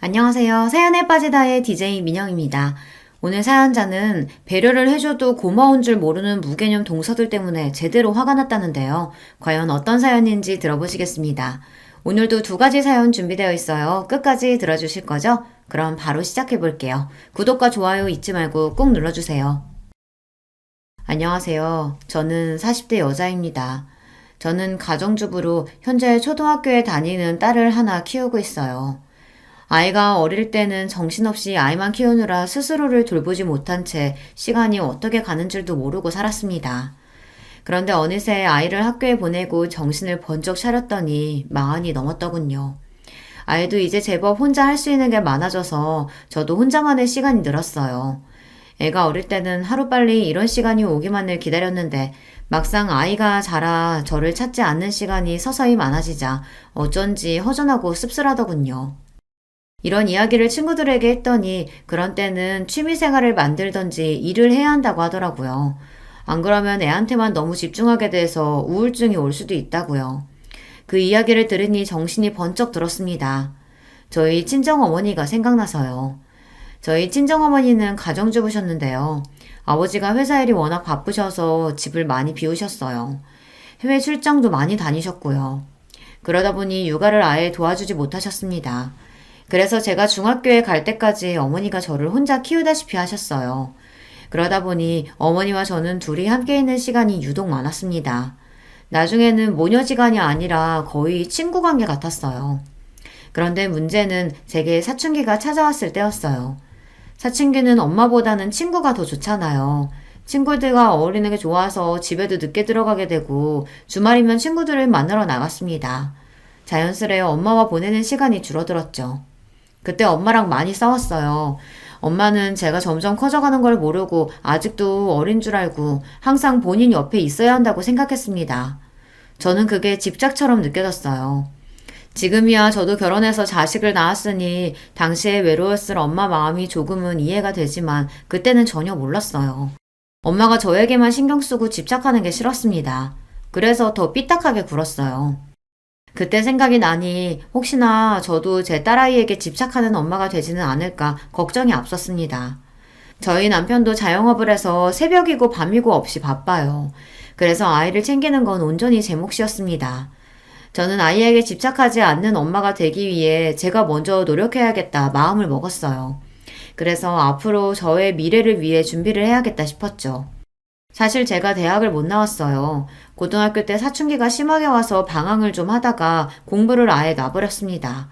안녕하세요. 사연에 빠지다의 DJ 민영입니다. 오늘 사연자는 배려를 해줘도 고마운 줄 모르는 무개념 동서들 때문에 제대로 화가 났다는데요. 과연 어떤 사연인지 들어보시겠습니다. 오늘도 두 가지 사연 준비되어 있어요. 끝까지 들어주실 거죠? 그럼 바로 시작해 볼게요. 구독과 좋아요 잊지 말고 꼭 눌러주세요. 안녕하세요. 저는 40대 여자입니다. 저는 가정주부로 현재 초등학교에 다니는 딸을 하나 키우고 있어요. 아이가 어릴 때는 정신없이 아이만 키우느라 스스로를 돌보지 못한 채 시간이 어떻게 가는 줄도 모르고 살았습니다. 그런데 어느새 아이를 학교에 보내고 정신을 번쩍 차렸더니 마흔이 넘었더군요. 아이도 이제 제법 혼자 할 수 있는 게 많아져서 저도 혼자만의 시간이 늘었어요. 애가 어릴 때는 하루빨리 이런 시간이 오기만을 기다렸는데 막상 아이가 자라 저를 찾지 않는 시간이 서서히 많아지자 어쩐지 허전하고 씁쓸하더군요. 이런 이야기를 친구들에게 했더니 그런 때는 취미생활을 만들던지 일을 해야 한다고 하더라고요. 안 그러면 애한테만 너무 집중하게 돼서 우울증이 올 수도 있다고요. 그 이야기를 들으니 정신이 번쩍 들었습니다. 저희 친정어머니가 생각나서요. 저희 친정어머니는 가정주부셨는데요. 아버지가 회사 일이 워낙 바쁘셔서 집을 많이 비우셨어요. 해외 출장도 많이 다니셨고요. 그러다 보니 육아를 아예 도와주지 못하셨습니다. 그래서 제가 중학교에 갈 때까지 어머니가 저를 혼자 키우다시피 하셨어요. 그러다 보니 어머니와 저는 둘이 함께 있는 시간이 유독 많았습니다. 나중에는 모녀지간이 아니라 거의 친구 관계 같았어요. 그런데 문제는 제게 사춘기가 찾아왔을 때였어요. 사춘기는 엄마보다는 친구가 더 좋잖아요. 친구들과 어울리는 게 좋아서 집에도 늦게 들어가게 되고 주말이면 친구들을 만나러 나갔습니다. 자연스레 엄마와 보내는 시간이 줄어들었죠. 그때 엄마랑 많이 싸웠어요. 엄마는 제가 점점 커져가는 걸 모르고 아직도 어린 줄 알고 항상 본인 옆에 있어야 한다고 생각했습니다. 저는 그게 집착처럼 느껴졌어요. 지금이야 저도 결혼해서 자식을 낳았으니 당시에 외로웠을 엄마 마음이 조금은 이해가 되지만 그때는 전혀 몰랐어요. 엄마가 저에게만 신경 쓰고 집착하는 게 싫었습니다. 그래서 더 삐딱하게 굴었어요. 그때 생각이 나니 혹시나 저도 제 딸아이에게 집착하는 엄마가 되지는 않을까 걱정이 앞섰습니다. 저희 남편도 자영업을 해서 새벽이고 밤이고 없이 바빠요. 그래서 아이를 챙기는 건 온전히 제 몫이었습니다. 저는 아이에게 집착하지 않는 엄마가 되기 위해 제가 먼저 노력해야겠다 마음을 먹었어요. 그래서 앞으로 저의 미래를 위해 준비를 해야겠다 싶었죠. 사실 제가 대학을 못 나왔어요. 고등학교 때 사춘기가 심하게 와서 방황을 좀 하다가 공부를 아예 놔버렸습니다.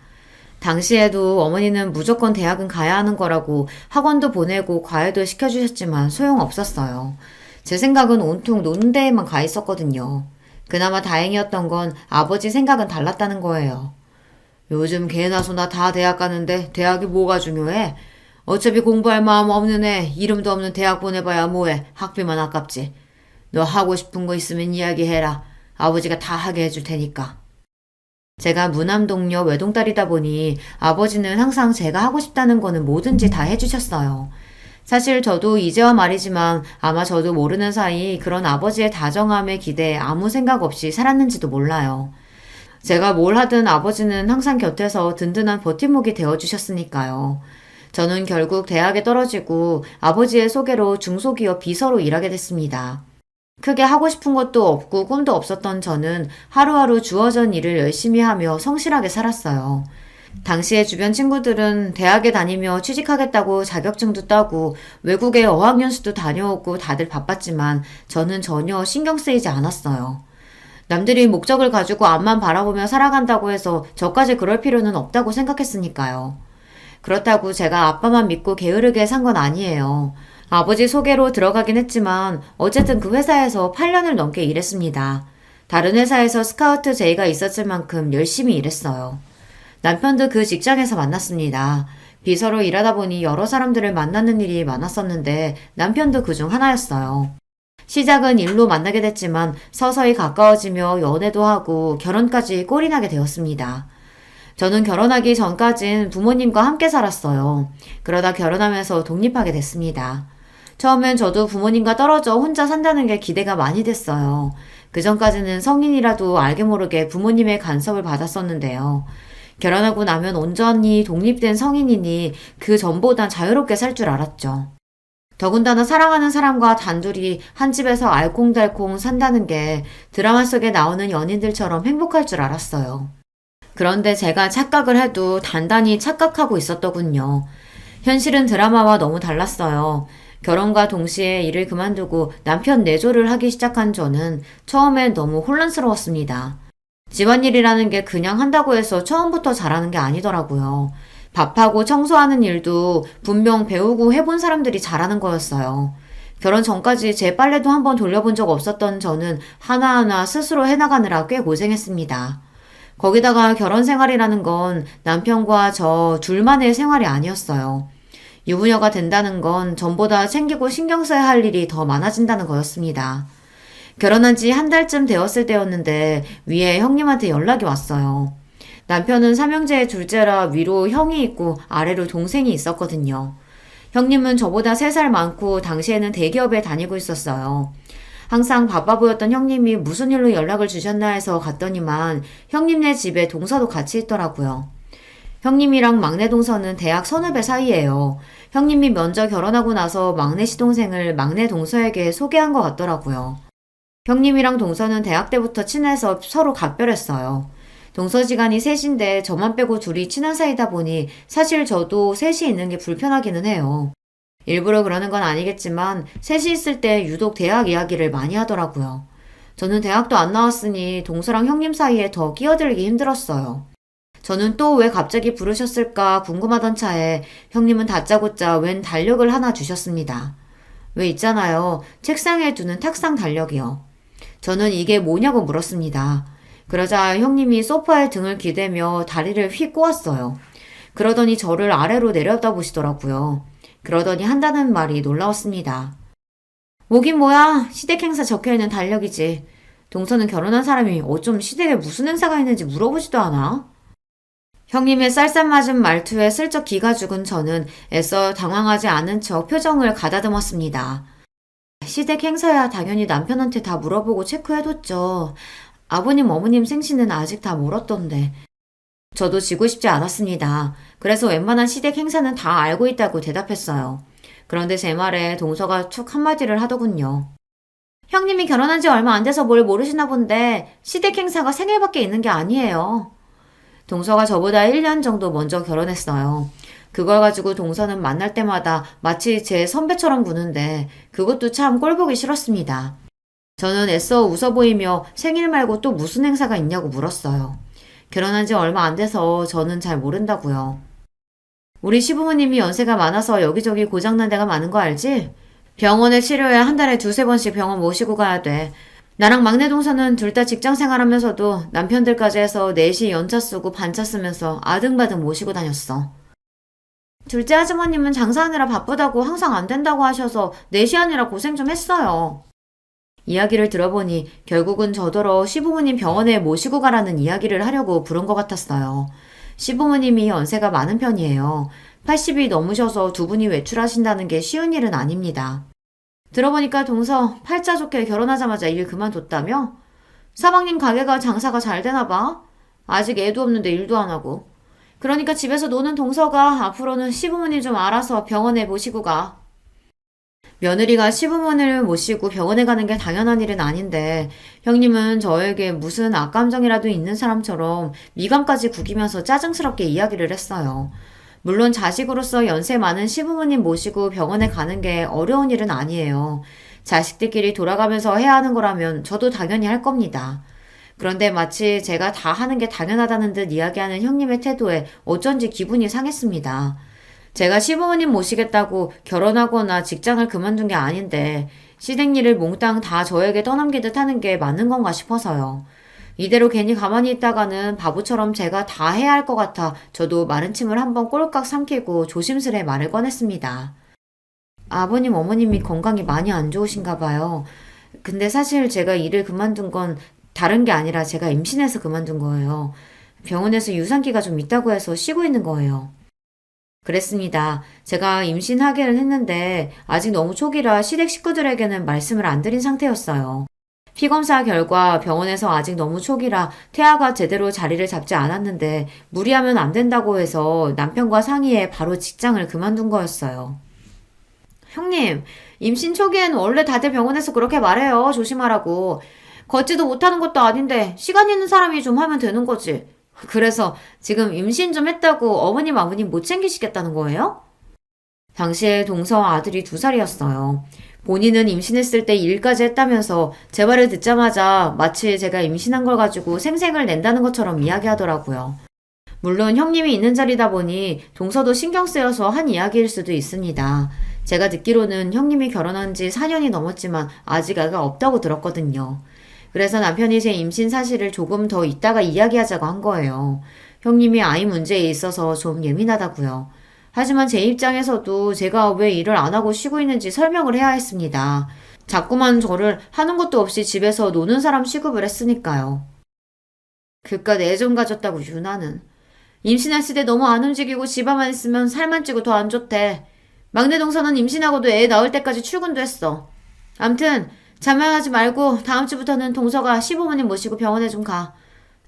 당시에도 어머니는 무조건 대학은 가야 하는 거라고 학원도 보내고 과외도 시켜주셨지만 소용없었어요. 제 생각은 온통 노는 데에만 가 있었거든요. 그나마 다행이었던 건 아버지 생각은 달랐다는 거예요. 요즘 개나 소나 다 대학 가는데 대학이 뭐가 중요해? 어차피 공부할 마음 없는 애 이름도 없는 대학 보내봐야 뭐해. 학비만 아깝지. 너 하고 싶은 거 있으면 이야기해라. 아버지가 다 하게 해줄 테니까. 제가 무남동녀 외동딸이다 보니 아버지는 항상 제가 하고 싶다는 거는 뭐든지 다 해주셨어요. 사실 저도 이제와 말이지만 아마 저도 모르는 사이 그런 아버지의 다정함에 기대해 아무 생각 없이 살았는지도 몰라요. 제가 뭘 하든 아버지는 항상 곁에서 든든한 버팀목이 되어주셨으니까요. 저는 결국 대학에 떨어지고 아버지의 소개로 중소기업 비서로 일하게 됐습니다. 크게 하고 싶은 것도 없고 꿈도 없었던 저는 하루하루 주어진 일을 열심히 하며 성실하게 살았어요. 당시에 주변 친구들은 대학에 다니며 취직하겠다고 자격증도 따고 외국에 어학연수도 다녀오고 다들 바빴지만 저는 전혀 신경 쓰이지 않았어요. 남들이 목적을 가지고 앞만 바라보며 살아간다고 해서 저까지 그럴 필요는 없다고 생각했으니까요. 그렇다고 제가 아빠만 믿고 게으르게 산 건 아니에요. 아버지 소개로 들어가긴 했지만 어쨌든 그 회사에서 8년을 넘게 일했습니다. 다른 회사에서 스카우트 제의가 있었을 만큼 열심히 일했어요. 남편도 그 직장에서 만났습니다. 비서로 일하다 보니 여러 사람들을 만나는 일이 많았었는데 남편도 그중 하나였어요. 시작은 일로 만나게 됐지만 서서히 가까워지며 연애도 하고 결혼까지 꼴이 나게 되었습니다. 저는 결혼하기 전까진 부모님과 함께 살았어요. 그러다 결혼하면서 독립하게 됐습니다. 처음엔 저도 부모님과 떨어져 혼자 산다는 게 기대가 많이 됐어요. 그 전까지는 성인이라도 알게 모르게 부모님의 간섭을 받았었는데요. 결혼하고 나면 온전히 독립된 성인이니 그 전보단 자유롭게 살 줄 알았죠. 더군다나 사랑하는 사람과 단둘이 한 집에서 알콩달콩 산다는 게 드라마 속에 나오는 연인들처럼 행복할 줄 알았어요. 그런데 제가 착각을 해도 단단히 착각하고 있었더군요. 현실은 드라마와 너무 달랐어요. 결혼과 동시에 일을 그만두고 남편 내조를 하기 시작한 저는 처음엔 너무 혼란스러웠습니다. 집안일이라는 게 그냥 한다고 해서 처음부터 잘하는 게 아니더라고요. 밥하고 청소하는 일도 분명 배우고 해본 사람들이 잘하는 거였어요. 결혼 전까지 제 빨래도 한번 돌려본 적 없었던 저는 하나하나 스스로 해나가느라 꽤 고생했습니다. 거기다가 결혼 생활이라는 건 남편과 저 둘만의 생활이 아니었어요. 유부녀가 된다는 건 전보다 챙기고 신경 써야 할 일이 더 많아진다는 거였습니다. 결혼한 지 한 달쯤 되었을 때였는데 위에 형님한테 연락이 왔어요. 남편은 삼형제의 둘째라 위로 형이 있고 아래로 동생이 있었거든요. 형님은 저보다 3살 많고 당시에는 대기업에 다니고 있었어요. 항상 바빠 보였던 형님이 무슨 일로 연락을 주셨나 해서 갔더니만 형님네 집에 동서도 같이 있더라고요. 형님이랑 막내 동서는 대학 선후배 사이예요. 형님이 먼저 결혼하고 나서 막내 시동생을 막내 동서에게 소개한 것 같더라고요. 형님이랑 동서는 대학 때부터 친해서 서로 각별했어요. 동서지간이 셋인데 저만 빼고 둘이 친한 사이다 보니 사실 저도 셋이 있는 게 불편하기는 해요. 일부러 그러는 건 아니겠지만 셋이 있을 때 유독 대학 이야기를 많이 하더라고요. 저는 대학도 안 나왔으니 동서랑 형님 사이에 더 끼어들기 힘들었어요. 저는 또 왜 갑자기 부르셨을까 궁금하던 차에 형님은 다짜고짜 웬 달력을 하나 주셨습니다. 왜 있잖아요. 책상에 두는 탁상 달력이요. 저는 이게 뭐냐고 물었습니다. 그러자 형님이 소파에 등을 기대며 다리를 휙 꼬았어요. 그러더니 저를 아래로 내려다보시더라고요. 그러더니 한다는 말이 놀라웠습니다. 뭐긴 뭐야. 시댁 행사 적혀있는 달력이지. 동서는 결혼한 사람이 어쩜 시댁에 무슨 행사가 있는지 물어보지도 않아? 형님의 쌀쌀맞은 말투에 슬쩍 기가 죽은 저는 애써 당황하지 않은 척 표정을 가다듬었습니다. 시댁 행사야 당연히 남편한테 다 물어보고 체크해뒀죠. 아버님, 어머님 생신은 아직 다 멀었던데. 저도 지고 싶지 않았습니다. 그래서 웬만한 시댁 행사는 다 알고 있다고 대답했어요. 그런데 제 말에 동서가 툭 한마디를 하더군요. 형님이 결혼한 지 얼마 안 돼서 뭘 모르시나 본데 시댁 행사가 생일밖에 있는 게 아니에요. 동서가 저보다 1년 정도 먼저 결혼했어요. 그걸 가지고 동서는 만날 때마다 마치 제 선배처럼 구는데 그것도 참 꼴보기 싫었습니다. 저는 애써 웃어 보이며 생일 말고 또 무슨 행사가 있냐고 물었어요. 결혼한 지 얼마 안 돼서 저는 잘 모른다고요. 우리 시부모님이 연세가 많아서 여기저기 고장난 데가 많은 거 알지? 병원에 치료해 한 달에 2-3번씩 병원 모시고 가야 돼. 나랑 막내 동서는 둘 다 직장 생활하면서도 남편들까지 해서 넷이 연차 쓰고 반차 쓰면서 아등바등 모시고 다녔어. 둘째 아주머님은 장사하느라 바쁘다고 항상 안 된다고 하셔서 넷이 아니라 고생 좀 했어요. 이야기를 들어보니 결국은 저더러 시부모님 병원에 모시고 가라는 이야기를 하려고 부른 것 같았어요. 시부모님이 연세가 많은 편이에요. 80이 넘으셔서 두 분이 외출하신다는 게 쉬운 일은 아닙니다. 들어보니까 동서 팔자 좋게 결혼하자마자 일 그만뒀다며? 사방님 가게가 장사가 잘 되나 봐. 아직 애도 없는데 일도 안 하고. 그러니까 집에서 노는 동서가 앞으로는 시부모님 좀 알아서 병원에 모시고 가. 며느리가 시부모님을 모시고 병원에 가는 게 당연한 일은 아닌데 형님은 저에게 무슨 악감정이라도 있는 사람처럼 미간까지 구기면서 짜증스럽게 이야기를 했어요. 물론 자식으로서 연세 많은 시부모님 모시고 병원에 가는 게 어려운 일은 아니에요. 자식들끼리 돌아가면서 해야 하는 거라면 저도 당연히 할 겁니다. 그런데 마치 제가 다 하는 게 당연하다는 듯 이야기하는 형님의 태도에 어쩐지 기분이 상했습니다. 제가 시부모님 모시겠다고 결혼하거나 직장을 그만둔 게 아닌데 시댁 일을 몽땅 다 저에게 떠넘기듯 하는 게 맞는 건가 싶어서요. 이대로 괜히 가만히 있다가는 바보처럼 제가 다 해야 할 것 같아 저도 마른 침을 한번 꼴깍 삼키고 조심스레 말을 꺼냈습니다. 아버님, 어머님이 건강이 많이 안 좋으신가 봐요. 근데 사실 제가 일을 그만둔 건 다른 게 아니라 제가 임신해서 그만둔 거예요. 병원에서 유산기가 좀 있다고 해서 쉬고 있는 거예요. 그랬습니다. 제가 임신하기는 했는데 아직 너무 초기라 시댁 식구들에게는 말씀을 안 드린 상태였어요. 피검사 결과 병원에서 아직 너무 초기라 태아가 제대로 자리를 잡지 않았는데 무리하면 안 된다고 해서 남편과 상의해 바로 직장을 그만둔 거였어요. 형님, 임신 초기엔 원래 다들 병원에서 그렇게 말해요. 조심하라고. 걷지도 못하는 것도 아닌데 시간 있는 사람이 좀 하면 되는 거지. 그래서 지금 임신 좀 했다고 어머님 아버님 못 챙기시겠다는 거예요? 당시에 동서 아들이 2살이었어요. 본인은 임신했을 때 일까지 했다면서 제 말을 듣자마자 마치 제가 임신한 걸 가지고 생색을 낸다는 것처럼 이야기하더라고요. 물론 형님이 있는 자리다 보니 동서도 신경 쓰여서 한 이야기일 수도 있습니다. 제가 듣기로는 형님이 결혼한 지 4년이 넘었지만 아직 애가 없다고 들었거든요. 그래서 남편이 제 임신 사실을 조금 더 이따가 이야기하자고 한 거예요. 형님이 아이 문제에 있어서 좀 예민하다고요. 하지만 제 입장에서도 제가 왜 일을 안 하고 쉬고 있는지 설명을 해야 했습니다. 자꾸만 저를 하는 것도 없이 집에서 노는 사람 취급을 했으니까요. 그깟 애 좀 가졌다고 유나는. 임신했을 때 너무 안 움직이고 집에만 있으면 살만 찌고 더 안 좋대. 막내 동서는 임신하고도 애 낳을 때까지 출근도 했어. 암튼 자만하지 말고 다음 주부터는 동서가 시부모님 모시고 병원에 좀 가.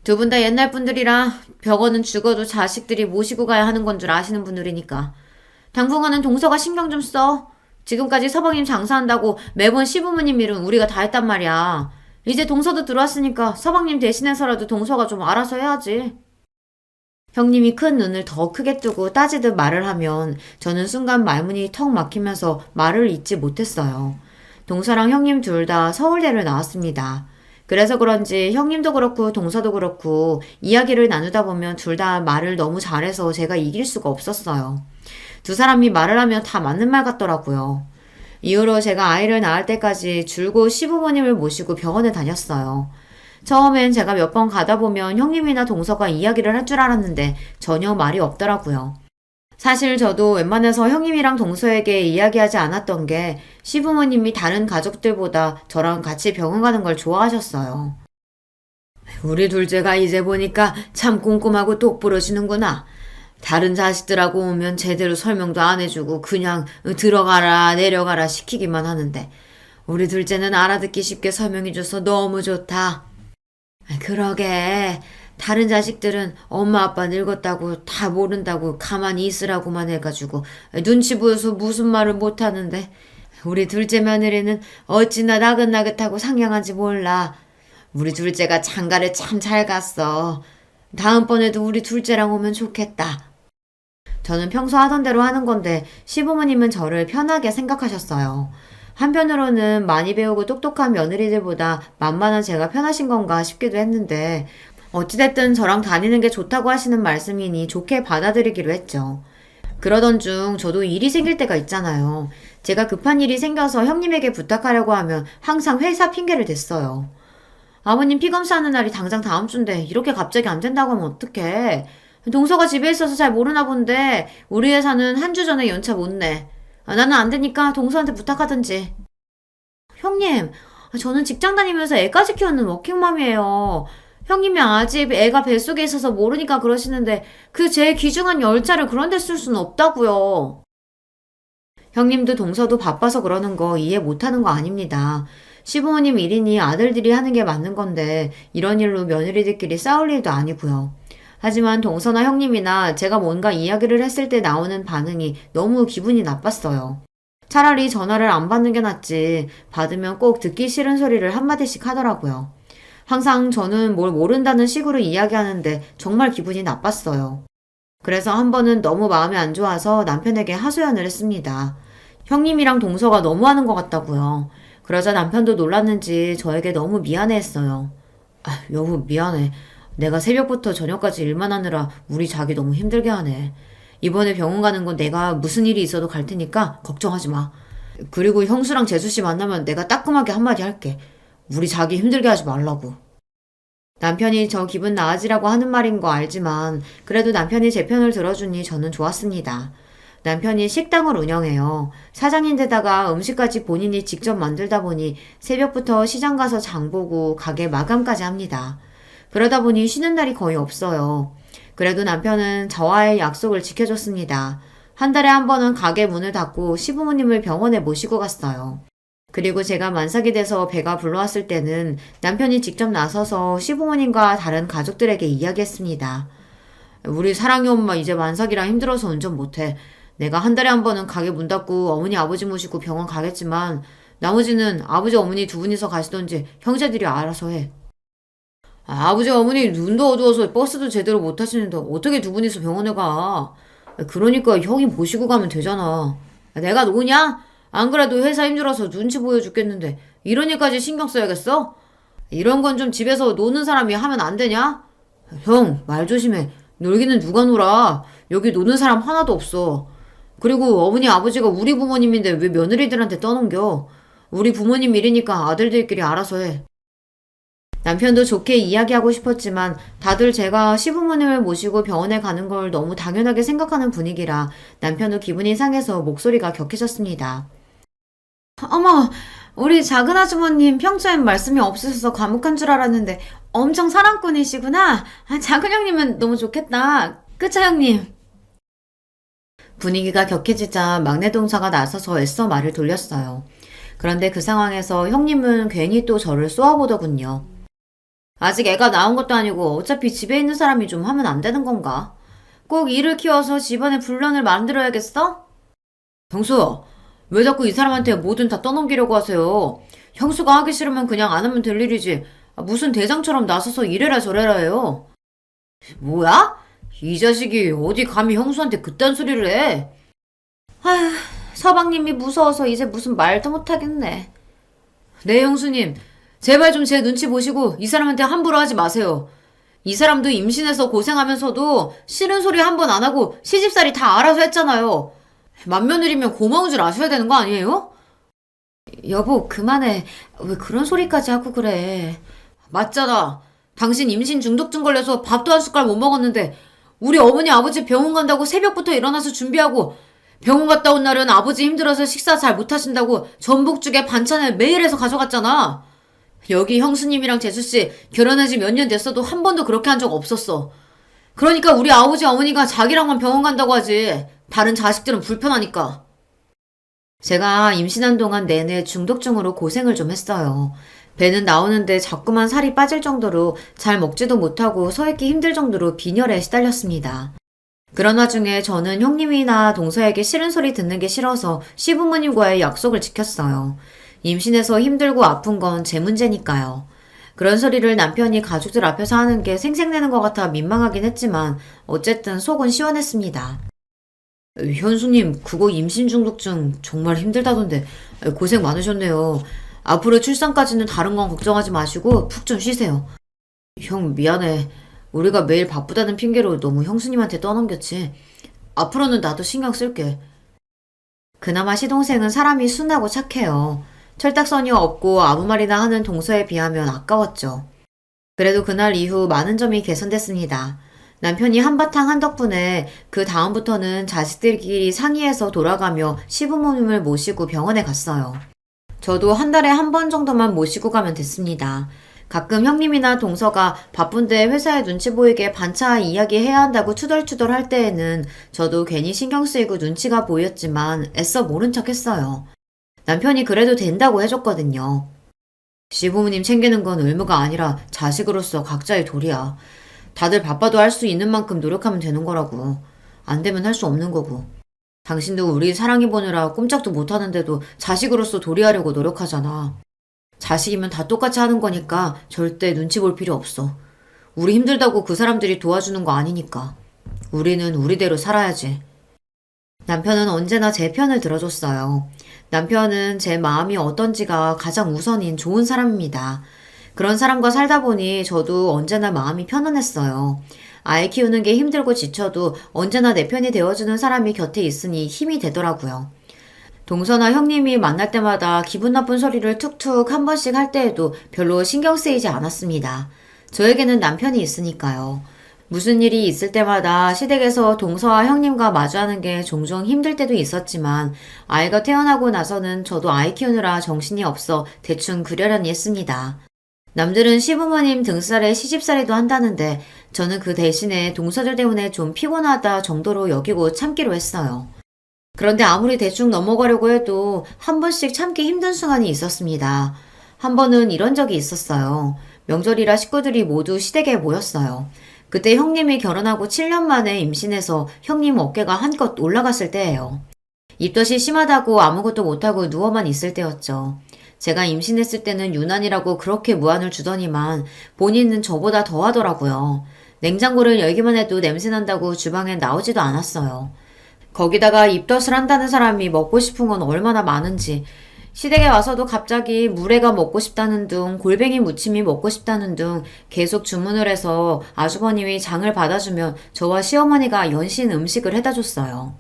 2분 다 옛날 분들이라 병원은 죽어도 자식들이 모시고 가야 하는 건 줄 아시는 분들이니까. 당분간은 동서가 신경 좀 써. 지금까지 서방님 장사한다고 매번 시부모님 일은 우리가 다 했단 말이야. 이제 동서도 들어왔으니까 서방님 대신해서라도 동서가 좀 알아서 해야지. 형님이 큰 눈을 더 크게 뜨고 따지듯 말을 하면 저는 순간 말문이 턱 막히면서 말을 잇지 못했어요. 동서랑 형님 둘 다 서울대를 나왔습니다. 그래서 그런지 형님도 그렇고 동서도 그렇고 이야기를 나누다 보면 둘 다 말을 너무 잘해서 제가 이길 수가 없었어요. 2사람이 말을 하면 다 맞는 말 같더라고요. 이후로 제가 아이를 낳을 때까지 줄곧 시부모님을 모시고 병원에 다녔어요. 처음엔 제가 몇 번 가다 보면 형님이나 동서가 이야기를 할 줄 알았는데 전혀 말이 없더라고요. 사실 저도 웬만해서 형님이랑 동서에게 이야기하지 않았던 게 시부모님이 다른 가족들보다 저랑 같이 병원 가는 걸 좋아하셨어요. 우리 둘째가 이제 보니까 참 꼼꼼하고 똑부러지는구나. 다른 자식들하고 오면 제대로 설명도 안 해주고 그냥 들어가라 내려가라 시키기만 하는데 우리 둘째는 알아듣기 쉽게 설명해줘서 너무 좋다. 그러게. 다른 자식들은 엄마 아빠 늙었다고 다 모른다고 가만히 있으라고만 해가지고 눈치 보여서 무슨 말을 못하는데 우리 둘째 며느리는 어찌나 나긋나긋하고 상냥한지 몰라. 우리 둘째가 장가를 참 잘 갔어. 다음번에도 우리 둘째랑 오면 좋겠다. 저는 평소 하던 대로 하는 건데 시부모님은 저를 편하게 생각하셨어요. 한편으로는 많이 배우고 똑똑한 며느리들보다 만만한 제가 편하신 건가 싶기도 했는데 어찌됐든 저랑 다니는 게 좋다고 하시는 말씀이니 좋게 받아들이기로 했죠. 그러던 중 저도 일이 생길 때가 있잖아요. 제가 급한 일이 생겨서 형님에게 부탁하려고 하면 항상 회사 핑계를 댔어요. 아버님 피검사하는 날이 당장 다음 주인데 이렇게 갑자기 안 된다고 하면 어떡해. 동서가 집에 있어서 잘 모르나 본데 우리 회사는 한 주 전에 연차 못 내. 나는 안 되니까 동서한테 부탁하든지. 형님, 저는 직장 다니면서 애까지 키우는 워킹맘이에요. 형님이 아직 애가 뱃속에 있어서 모르니까 그러시는데 그 제 귀중한 열차를 그런 데 쓸 수는 없다고요. 형님도 동서도 바빠서 그러는 거 이해 못하는 거 아닙니다. 시부모님 일이니 아들들이 하는 게 맞는 건데 이런 일로 며느리들끼리 싸울 일도 아니고요. 하지만 동서나 형님이나 제가 뭔가 이야기를 했을 때 나오는 반응이 너무 기분이 나빴어요. 차라리 전화를 안 받는 게 낫지 받으면 꼭 듣기 싫은 소리를 한마디씩 하더라고요. 항상 저는 뭘 모른다는 식으로 이야기하는데 정말 기분이 나빴어요. 그래서 한 번은 너무 마음이 안 좋아서 남편에게 하소연을 했습니다. 형님이랑 동서가 너무하는 것 같다고요. 그러자 남편도 놀랐는지 저에게 너무 미안해했어요. 여보 미안해. 내가 새벽부터 저녁까지 일만 하느라 우리 자기 너무 힘들게 하네. 이번에 병원 가는 건 내가 무슨 일이 있어도 갈 테니까 걱정하지 마. 그리고 형수랑 재수씨 만나면 내가 따끔하게 한마디 할게. 우리 자기 힘들게 하지 말라고. 남편이 저 기분 나아지라고 하는 말인 거 알지만 그래도 남편이 제 편을 들어주니 저는 좋았습니다. 남편이 식당을 운영해요. 사장인데다가 음식까지 본인이 직접 만들다 보니 새벽부터 시장 가서 장 보고 가게 마감까지 합니다. 그러다 보니 쉬는 날이 거의 없어요. 그래도 남편은 저와의 약속을 지켜줬습니다. 한 달에 한 번은 가게 문을 닫고 시부모님을 병원에 모시고 갔어요. 그리고 제가 만삭이 돼서 배가 불러왔을 때는 남편이 직접 나서서 시부모님과 다른 가족들에게 이야기했습니다. 우리 사랑이 엄마 이제 만삭이라 힘들어서 운전 못해. 내가 한 달에 한 번은 가게 문 닫고 어머니 아버지 모시고 병원 가겠지만 나머지는 아버지 어머니 두 분이서 가시던지 형제들이 알아서 해. 아버지 어머니 눈도 어두워서 버스도 제대로 못 타시는데 어떻게 두 분이서 병원에 가? 그러니까 형이 모시고 가면 되잖아. 내가 노냐? 안 그래도 회사 힘들어서 눈치 보여 죽겠는데 이런 일까지 신경 써야겠어? 이런 건 좀 집에서 노는 사람이 하면 안 되냐? 형, 말 조심해. 놀기는 누가 놀아? 여기 노는 사람 하나도 없어. 그리고 어머니 아버지가 우리 부모님인데 왜 며느리들한테 떠넘겨? 우리 부모님 일이니까 아들들끼리 알아서 해. 남편도 좋게 이야기하고 싶었지만 다들 제가 시부모님을 모시고 병원에 가는 걸 너무 당연하게 생각하는 분위기라 남편도 기분이 상해서 목소리가 격해졌습니다. 어머, 우리 작은 아주머님 평소엔 말씀이 없으셔서 과묵한 줄 알았는데 엄청 사랑꾼이시구나. 작은 형님은 너무 좋겠다. 그쵸, 형님? 분위기가 격해지자 막내 동사가 나서서 애써 말을 돌렸어요. 그런데 그 상황에서 형님은 괜히 또 저를 쏘아보더군요. 아직 애가 나온 것도 아니고 어차피 집에 있는 사람이 좀 하면 안 되는 건가? 꼭 일을 키워서 집안에 분란을 만들어야겠어? 형수, 왜 자꾸 이 사람한테 뭐든 다 떠넘기려고 하세요? 형수가 하기 싫으면 그냥 안 하면 될 일이지. 무슨 대장처럼 나서서 이래라 저래라 해요. 뭐야? 이 자식이 어디 감히 형수한테 그딴 소리를 해? 아휴, 서방님이 무서워서 이제 무슨 말도 못하겠네. 네, 형수님. 제발 좀 제 눈치 보시고 이 사람한테 함부로 하지 마세요. 이 사람도 임신해서 고생하면서도 싫은 소리 한 번 안 하고 시집살이 다 알아서 했잖아요. 맏며느리면 고마운 줄 아셔야 되는 거 아니에요? 여보, 그만해. 왜 그런 소리까지 하고 그래. 맞잖아. 당신 임신 중독증 걸려서 밥도 한 숟갈 못 먹었는데 우리 어머니 아버지 병원 간다고 새벽부터 일어나서 준비하고 병원 갔다 온 날은 아버지 힘들어서 식사 잘 못하신다고 전복죽에 반찬을 매일 해서 가져갔잖아. 여기 형수님이랑 재수씨 결혼한 지 몇 년 됐어도 한 번도 그렇게 한 적 없었어. 그러니까 우리 아버지 어머니가 자기랑만 병원 간다고 하지. 다른 자식들은 불편하니까. 제가 임신한 동안 내내 중독증으로 고생을 좀 했어요. 배는 나오는데 자꾸만 살이 빠질 정도로 잘 먹지도 못하고 서 있기 힘들 정도로 빈혈에 시달렸습니다. 그런 와중에 저는 형님이나 동서에게 싫은 소리 듣는 게 싫어서 시부모님과의 약속을 지켰어요. 임신해서 힘들고 아픈 건 제 문제니까요. 그런 소리를 남편이 가족들 앞에서 하는 게 생색내는 것 같아 민망하긴 했지만 어쨌든 속은 시원했습니다. 현수님, 그거 임신 중독증 정말 힘들다던데 고생 많으셨네요. 앞으로 출산까지는 다른 건 걱정하지 마시고 푹 좀 쉬세요. 형, 미안해. 우리가 매일 바쁘다는 핑계로 너무 형수님한테 떠넘겼지. 앞으로는 나도 신경 쓸게. 그나마 시동생은 사람이 순하고 착해요. 철딱서니 없고 아무 말이나 하는 동서에 비하면 아까웠죠. 그래도 그날 이후 많은 점이 개선됐습니다. 남편이 한바탕 한 덕분에 그 다음부터는 자식들끼리 상의해서 돌아가며 시부모님을 모시고 병원에 갔어요. 저도 한 달에 한 번 정도만 모시고 가면 됐습니다. 가끔 형님이나 동서가 바쁜데 회사에 눈치 보이게 반차 이야기해야 한다고 투덜투덜 할 때에는 저도 괜히 신경 쓰이고 눈치가 보였지만 애써 모른 척 했어요. 남편이 그래도 된다고 해줬거든요. 시부모님 챙기는 건 의무가 아니라 자식으로서 각자의 도리야. 다들 바빠도 할 수 있는 만큼 노력하면 되는 거라고. 안 되면 할 수 없는 거고. 당신도 우리 사랑해 보느라 꼼짝도 못하는데도 자식으로서 도리하려고 노력하잖아. 자식이면 다 똑같이 하는 거니까 절대 눈치 볼 필요 없어. 우리 힘들다고 그 사람들이 도와주는 거 아니니까. 우리는 우리대로 살아야지. 남편은 언제나 제 편을 들어줬어요. 남편은 제 마음이 어떤지가 가장 우선인 좋은 사람입니다. 그런 사람과 살다 보니 저도 언제나 마음이 편안했어요. 아이 키우는 게 힘들고 지쳐도 언제나 내 편이 되어주는 사람이 곁에 있으니 힘이 되더라고요. 동서나 형님이 만날 때마다 기분 나쁜 소리를 툭툭 한 번씩 할 때에도 별로 신경 쓰이지 않았습니다. 저에게는 남편이 있으니까요. 무슨 일이 있을 때마다 시댁에서 동서와 형님과 마주하는 게 종종 힘들 때도 있었지만 아이가 태어나고 나서는 저도 아이 키우느라 정신이 없어 대충 그러려니 했습니다. 남들은 시부모님 등살에 시집살이도 한다는데 저는 그 대신에 동서들 때문에 좀 피곤하다 정도로 여기고 참기로 했어요. 그런데 아무리 대충 넘어가려고 해도 한 번씩 참기 힘든 순간이 있었습니다. 한 번은 이런 적이 있었어요. 명절이라 식구들이 모두 시댁에 모였어요. 그때 형님이 결혼하고 7년 만에 임신해서 형님 어깨가 한껏 올라갔을 때예요. 입덧이 심하다고 아무것도 못하고 누워만 있을 때였죠. 제가 임신했을 때는 유난이라고 그렇게 무안을 주더니만 본인은 저보다 더 하더라고요. 냉장고를 열기만 해도 냄새 난다고 주방에 나오지도 않았어요. 거기다가 입덧을 한다는 사람이 먹고 싶은 건 얼마나 많은지, 시댁에 와서도 갑자기 물회가 먹고 싶다는 둥, 골뱅이 무침이 먹고 싶다는 둥 계속 주문을 해서 아주버님이 장을 받아주면 저와 시어머니가 연신 음식을 해다 줬어요.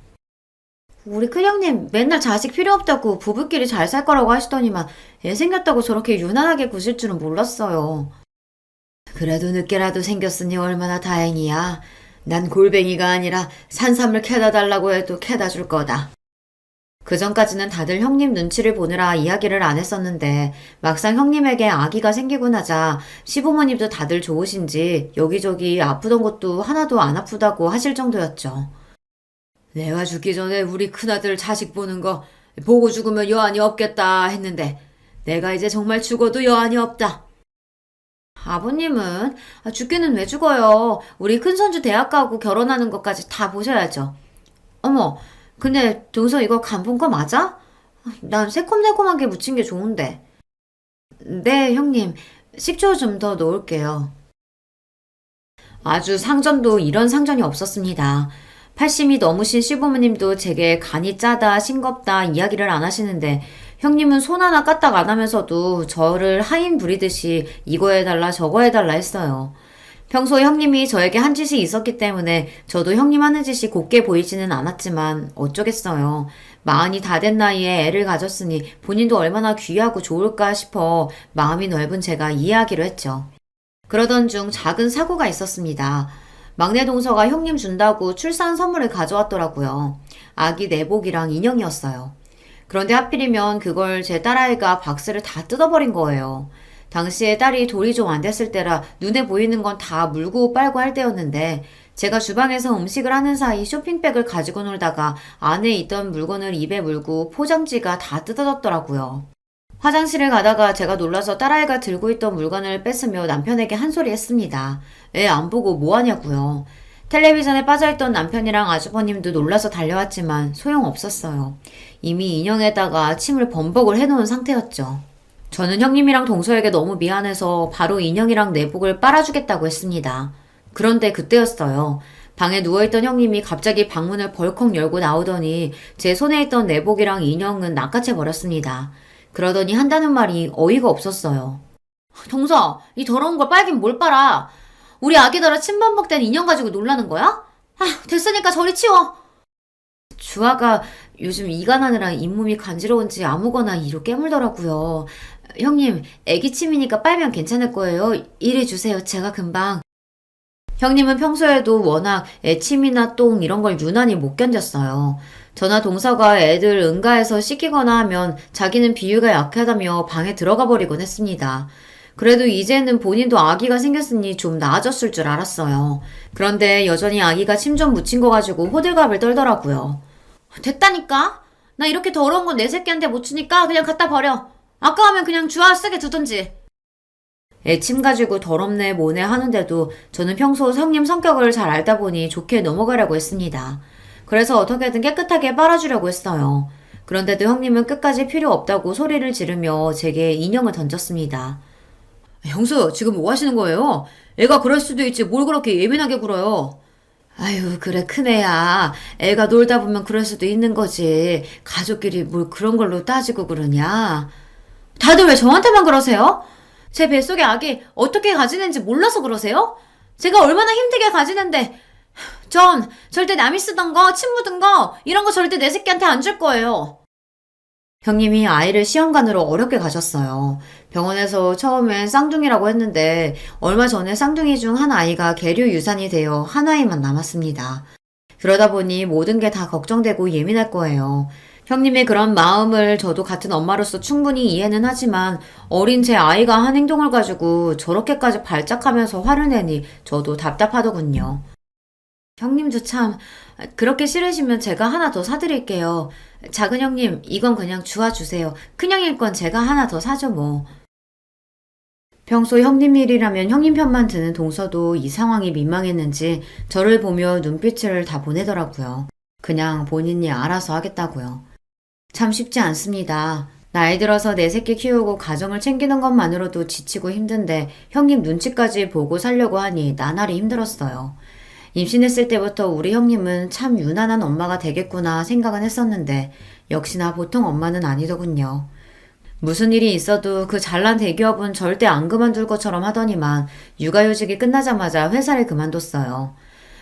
우리 큰형님 맨날 자식 필요 없다고 부부끼리 잘 살 거라고 하시더니만 애 생겼다고 저렇게 유난하게 구실 줄은 몰랐어요. 그래도 늦게라도 생겼으니 얼마나 다행이야. 난 골뱅이가 아니라 산삼을 캐다 달라고 해도 캐다 줄 거다. 그 전까지는 다들 형님 눈치를 보느라 이야기를 안 했었는데 막상 형님에게 아기가 생기고 나자 시부모님도 다들 좋으신지 여기저기 아프던 것도 하나도 안 아프다고 하실 정도였죠. 내가 죽기 전에 우리 큰아들 자식 보는 거 보고 죽으면 여한이 없겠다 했는데 내가 이제 정말 죽어도 여한이 없다. 아버님은 죽기는 왜 죽어요. 우리 큰손주 대학 가고 결혼하는 것까지 다 보셔야죠. 어머, 근데 동서 이거 간 본 거 맞아? 난 새콤달콤하게 무친 게 좋은데. 네, 형님. 식초 좀 더 넣을게요. 아주 상전도 이런 상전이 없었습니다. 80이 넘으신 시부모님도 제게 간이 짜다, 싱겁다 이야기를 안 하시는데 형님은 손 하나 까딱 안 하면서도 저를 하인 부리듯이 이거 해달라 저거 해달라 했어요. 평소에 형님이 저에게 한 짓이 있었기 때문에 저도 형님 하는 짓이 곱게 보이지는 않았지만 어쩌겠어요. 마흔이 다 된 나이에 애를 가졌으니 본인도 얼마나 귀하고 좋을까 싶어 마음이 넓은 제가 이해하기로 했죠. 그러던 중 작은 사고가 있었습니다. 막내 동서가 형님 준다고 출산 선물을 가져왔더라고요. 아기 내복이랑 인형이었어요. 그런데 하필이면 그걸 제 딸아이가 박스를 다 뜯어버린 거예요. 당시에 딸이 돌이 좀 안 됐을 때라 눈에 보이는 건 다 물고 빨고 할 때였는데 제가 주방에서 음식을 하는 사이 쇼핑백을 가지고 놀다가 안에 있던 물건을 입에 물고 포장지가 다 뜯어졌더라고요. 화장실을 가다가 제가 놀라서 딸아이가 들고 있던 물건을 뺏으며 남편에게 한 소리 했습니다. 애 안 보고 뭐 하냐고요. 텔레비전에 빠져있던 남편이랑 아주버님도 놀라서 달려왔지만 소용없었어요. 이미 인형에다가 침을 범벅을 해놓은 상태였죠. 저는 형님이랑 동서에게 너무 미안해서 바로 인형이랑 내복을 빨아주겠다고 했습니다. 그런데 그때였어요. 방에 누워있던 형님이 갑자기 방문을 벌컥 열고 나오더니 제 손에 있던 내복이랑 인형은 낚아채 버렸습니다. 그러더니 한다는 말이 어이가 없었어요. 동서, 이 더러운 걸 빨긴 뭘 빨아? 우리 아기더러 침범벅된 인형 가지고 놀라는 거야? 아, 됐으니까 저리 치워. 주아가 요즘 이가 나느라 잇몸이 간지러운지 아무거나 이로 깨물더라고요. 형님, 애기 침이니까 빨면 괜찮을 거예요. 이래 주세요. 제가 금방. 형님은 평소에도 워낙 애침이나 똥 이런 걸 유난히 못 견뎠어요. 저나 동서가 애들 응가해서 씻기거나 하면 자기는 비위가 약하다며 방에 들어가 버리곤 했습니다. 그래도 이제는 본인도 아기가 생겼으니 좀 나아졌을 줄 알았어요. 그런데 여전히 아기가 침 좀 묻힌 거 가지고 호들갑을 떨더라고요. 됐다니까? 나 이렇게 더러운 건 내 새끼한테 못 주니까 그냥 갖다 버려. 아까우면 그냥 주아 쓰게 두던지. 애침 가지고 더럽네 뭐네 하는데도 저는 평소 형님 성격을 잘 알다 보니 좋게 넘어가려고 했습니다. 그래서 어떻게든 깨끗하게 빨아주려고 했어요. 그런데도 형님은 끝까지 필요 없다고 소리를 지르며 제게 인형을 던졌습니다. 형수, 지금 뭐 하시는 거예요? 애가 그럴 수도 있지 뭘 그렇게 예민하게 굴어요. 아유, 그래, 큰애야. 애가 놀다 보면 그럴 수도 있는 거지. 가족끼리 뭘 그런 걸로 따지고 그러냐. 다들 왜 저한테만 그러세요? 제 뱃속에 아기 어떻게 가지는지 몰라서 그러세요? 제가 얼마나 힘들게 가지는데 전 절대 남이 쓰던 거, 침 묻은 거 이런 거 절대 내 새끼한테 안 줄 거예요. 형님이 아이를 시험관으로 어렵게 가셨어요. 병원에서 처음엔 쌍둥이라고 했는데 얼마 전에 쌍둥이 중 한 아이가 계류 유산이 되어 한 아이만 남았습니다. 그러다 보니 모든 게 다 걱정되고 예민할 거예요. 형님의 그런 마음을 저도 같은 엄마로서 충분히 이해는 하지만 어린 제 아이가 한 행동을 가지고 저렇게까지 발작하면서 화를 내니 저도 답답하더군요. 형님도 참, 그렇게 싫으시면 제가 하나 더 사드릴게요. 작은 형님, 이건 그냥 주워주세요. 큰 형님 건 제가 하나 더 사죠, 뭐. 평소 형님 일이라면 형님 편만 드는 동서도 이 상황이 민망했는지 저를 보며 눈빛을 다 보내더라고요. 그냥 본인이 알아서 하겠다고요. 참 쉽지 않습니다. 나이 들어서 내 새끼 키우고 가정을 챙기는 것만으로도 지치고 힘든데 형님 눈치까지 보고 살려고 하니 나날이 힘들었어요. 임신했을 때부터 우리 형님은 참 유난한 엄마가 되겠구나 생각은 했었는데 역시나 보통 엄마는 아니더군요. 무슨 일이 있어도 그 잘난 대기업은 절대 안 그만둘 것처럼 하더니만 육아휴직이 끝나자마자 회사를 그만뒀어요.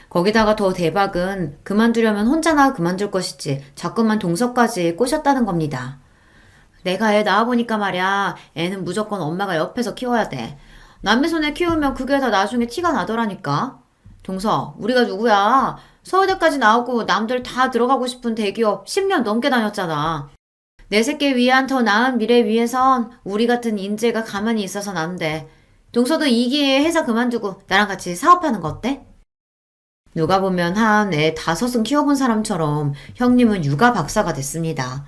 거기다가 더 대박은 그만두려면 혼자나 그만둘 것이지 자꾸만 동서까지 꼬셨다는 겁니다. 내가 애 낳아보니까 말야, 애는 무조건 엄마가 옆에서 키워야 돼. 남의 손에 키우면 그게 다 나중에 티가 나더라니까. 동서, 우리가 누구야? 서울대까지 나오고 남들 다 들어가고 싶은 대기업 10년 넘게 다녔잖아. 내 새끼 위한 더 나은 미래 위해선 우리 같은 인재가 가만히 있어서는 안 돼. 동서도 이 기회에 회사 그만두고 나랑 같이 사업하는 거 어때? 누가 보면 한 애 5은 키워본 사람처럼 형님은 육아 박사가 됐습니다.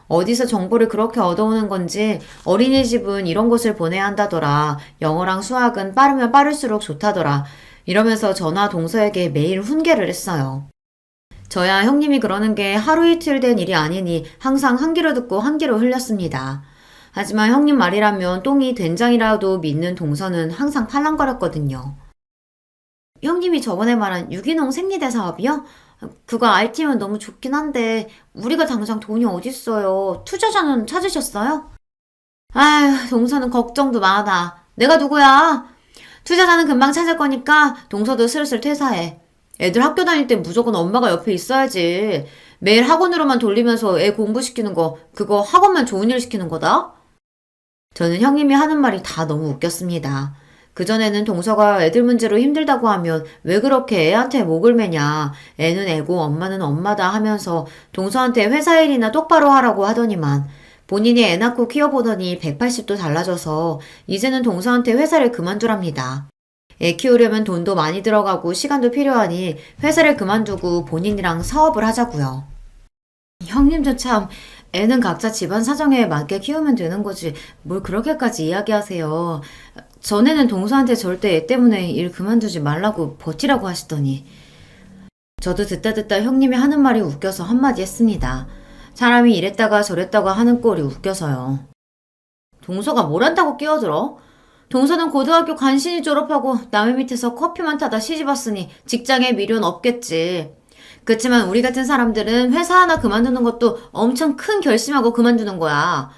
어디서 정보를 그렇게 얻어오는 건지 어린이집은 이런 곳을 보내야 한다더라. 영어랑 수학은 빠르면 빠를수록 좋다더라. 이러면서 저나 동서에게 매일 훈계를 했어요. 저야 형님이 그러는 게 하루 이틀 된 일이 아니니 항상 한 귀로 듣고 한 귀로 흘렸습니다. 하지만 형님 말이라면 똥이 된장이라도 믿는 동서는 항상 팔랑거렸거든요. 형님이 저번에 말한 유기농 생리대 사업이요? 그거 알팀은 너무 좋긴 한데 우리가 당장 돈이 어딨어요. 투자자는 찾으셨어요? 아휴, 동서는 걱정도 많아. 내가 누구야? 투자자는 금방 찾을 거니까 동서도 슬슬 퇴사해. 애들 학교 다닐 땐 무조건 엄마가 옆에 있어야지. 매일 학원으로만 돌리면서 애 공부시키는 거, 그거 학원만 좋은 일 시키는 거다? 저는 형님이 하는 말이 다 너무 웃겼습니다. 그전에는 동서가 애들 문제로 힘들다고 하면 왜 그렇게 애한테 목을 매냐. 애는 애고 엄마는 엄마다 하면서 동서한테 회사 일이나 똑바로 하라고 하더니만 본인이 애 낳고 키워보더니 180도 달라져서 이제는 동서한테 회사를 그만두랍니다. 애 키우려면 돈도 많이 들어가고 시간도 필요하니 회사를 그만두고 본인이랑 사업을 하자고요. 형님도 참 애는 각자 집안 사정에 맞게 키우면 되는 거지 뭘 그렇게까지 이야기하세요. 전에는 동서한테 절대 애 때문에 일 그만두지 말라고 버티라고 하시더니 저도 듣다 형님이 하는 말이 웃겨서 한마디 했습니다. 사람이 이랬다가 저랬다가 하는 꼴이 웃겨서요. 동서가 뭘 한다고 끼어들어? 동서는 고등학교 간신히 졸업하고 남의 밑에서 커피만 타다 시집왔으니 직장에 미련 없겠지. 그렇지만 우리 같은 사람들은 회사 하나 그만두는 것도 엄청 큰 결심하고 그만두는 거야.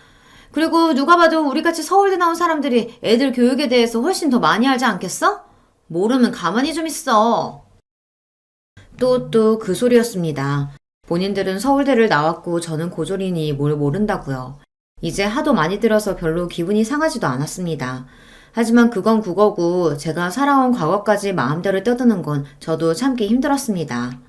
그리고 누가 봐도 우리같이 서울대 나온 사람들이 애들 교육에 대해서 훨씬 더 많이 알지 않겠어? 모르면 가만히 좀 있어. 또 그 소리였습니다. 본인들은 서울대를 나왔고 저는 고졸이니 뭘 모른다고요. 이제 하도 많이 들어서 별로 기분이 상하지도 않았습니다. 하지만 그건 그거고 제가 살아온 과거까지 마음대로 떠드는 건 저도 참기 힘들었습니다.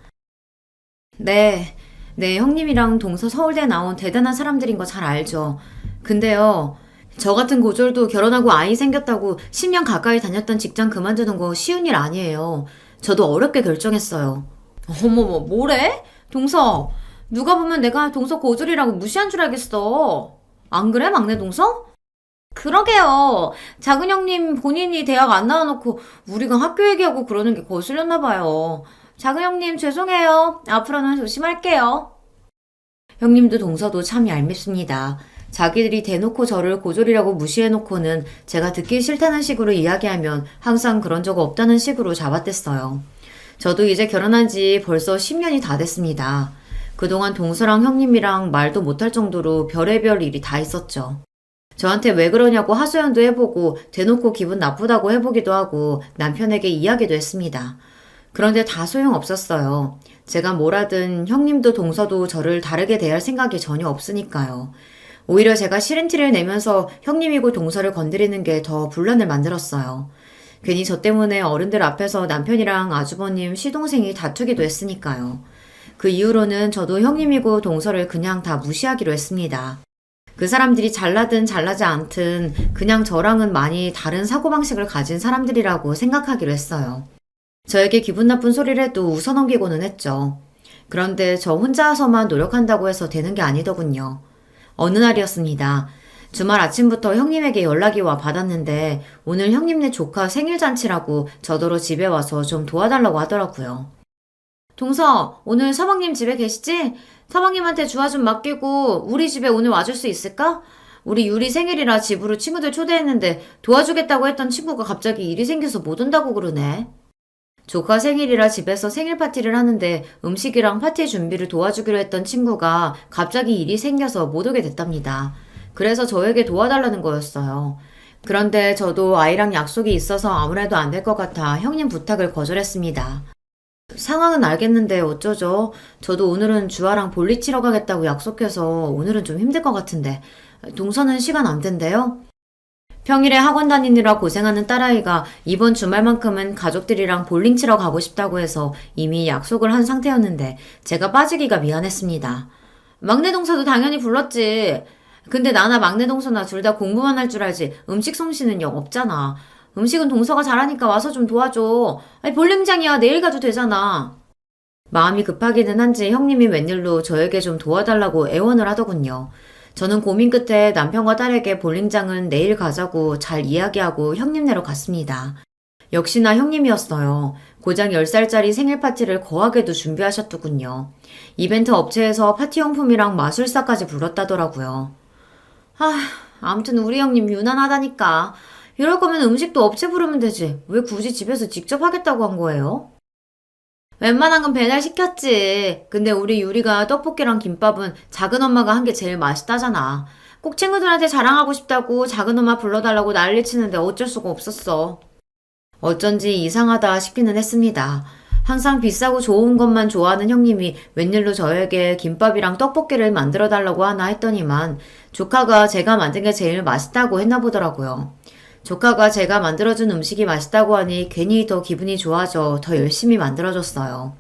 네, 형님이랑 동서 서울대 나온 대단한 사람들인 거 잘 알죠. 근데요, 저 같은 고졸도 결혼하고 아이 생겼다고 10년 가까이 다녔던 직장 그만두는 거 쉬운 일 아니에요. 저도 어렵게 결정했어요. 어머머, 뭐래? 동서, 누가 보면 내가 동서 고졸이라고 무시한 줄 알겠어. 안 그래, 막내 동서? 그러게요. 작은 형님 본인이 대학 안 나와놓고 우리가 학교 얘기하고 그러는 게 거슬렸나 봐요. 작은 형님 죄송해요. 앞으로는 조심할게요. 형님도 동서도 참 얄밉습니다. 자기들이 대놓고 저를 고졸이라고 무시해놓고는 제가 듣기 싫다는 식으로 이야기하면 항상 그런 적 없다는 식으로 잡아댔어요. 저도 이제 결혼한 지 벌써 10년이 다 됐습니다. 그동안 동서랑 형님이랑 말도 못할 정도로 별의별 일이 다 있었죠. 저한테 왜 그러냐고 하소연도 해보고 대놓고 기분 나쁘다고 해보기도 하고 남편에게 이야기도 했습니다. 그런데 다 소용없었어요. 제가 뭘 하든 형님도 동서도 저를 다르게 대할 생각이 전혀 없으니까요. 오히려 제가 싫은 티를 내면서 형님이고 동서를 건드리는 게 더 분란을 만들었어요. 괜히 저 때문에 어른들 앞에서 남편이랑 아주버님 시동생이 다투기도 했으니까요. 그 이후로는 저도 형님이고 동서를 그냥 다 무시하기로 했습니다. 그 사람들이 잘나든 잘나지 않든 그냥 저랑은 많이 다른 사고방식을 가진 사람들이라고 생각하기로 했어요. 저에게 기분 나쁜 소리를 해도 웃어넘기고는 했죠. 그런데 저 혼자서만 노력한다고 해서 되는 게 아니더군요. 어느 날이었습니다. 주말 아침부터 형님에게 연락이 와 받았는데 오늘 형님네 조카 생일잔치라고 저더러 집에 와서 좀 도와달라고 하더라고요. 동서, 오늘 서방님 집에 계시지? 서방님한테 주화 좀 맡기고 우리 집에 오늘 와줄 수 있을까? 우리 유리 생일이라 집으로 친구들 초대했는데 도와주겠다고 했던 친구가 갑자기 일이 생겨서 못 온다고 그러네. 조카 생일이라 집에서 생일 파티를 하는데 음식이랑 파티 준비를 도와주기로 했던 친구가 갑자기 일이 생겨서 못 오게 됐답니다. 그래서 저에게 도와달라는 거였어요. 그런데 저도 아이랑 약속이 있어서 아무래도 안 될 것 같아 형님 부탁을 거절했습니다. 상황은 알겠는데 어쩌죠? 저도 오늘은 주아랑 볼일 치러 가겠다고 약속해서 오늘은 좀 힘들 것 같은데. 동서는 시간 안 된대요? 평일에 학원 다니느라 고생하는 딸아이가 이번 주말만큼은 가족들이랑 볼링 치러 가고 싶다고 해서 이미 약속을 한 상태였는데 제가 빠지기가 미안했습니다. 막내 동서도 당연히 불렀지. 근데 나나 막내 동서나 둘 다 공부만 할 줄 알지 음식 솜씨는 영 없잖아. 음식은 동서가 잘하니까 와서 좀 도와줘. 아니 볼링장이야 내일 가도 되잖아. 마음이 급하기는 한지 형님이 웬일로 저에게 좀 도와달라고 애원을 하더군요. 저는 고민 끝에 남편과 딸에게 볼링장은 내일 가자고 잘 이야기하고 형님네로 갔습니다. 역시나 형님이었어요. 고작 10살짜리 생일 파티를 거하게도 준비하셨더군요. 이벤트 업체에서 파티용품이랑 마술사까지 불렀다더라고요. 아무튼 우리 형님 유난하다니까. 이럴 거면 음식도 업체 부르면 되지. 왜 굳이 집에서 직접 하겠다고 한 거예요? 웬만한 건 배달 시켰지. 근데 우리 유리가 떡볶이랑 김밥은 작은 엄마가 한 게 제일 맛있다잖아. 꼭 친구들한테 자랑하고 싶다고 작은 엄마 불러달라고 난리치는데 어쩔 수가 없었어. 어쩐지 이상하다 싶기는 했습니다. 항상 비싸고 좋은 것만 좋아하는 형님이 웬일로 저에게 김밥이랑 떡볶이를 만들어 달라고 하나 했더니만 조카가 제가 만든 게 제일 맛있다고 했나 보더라고요. 조카가 제가 만들어준 음식이 맛있다고 하니 괜히 더 기분이 좋아져 더 열심히 만들어줬어요.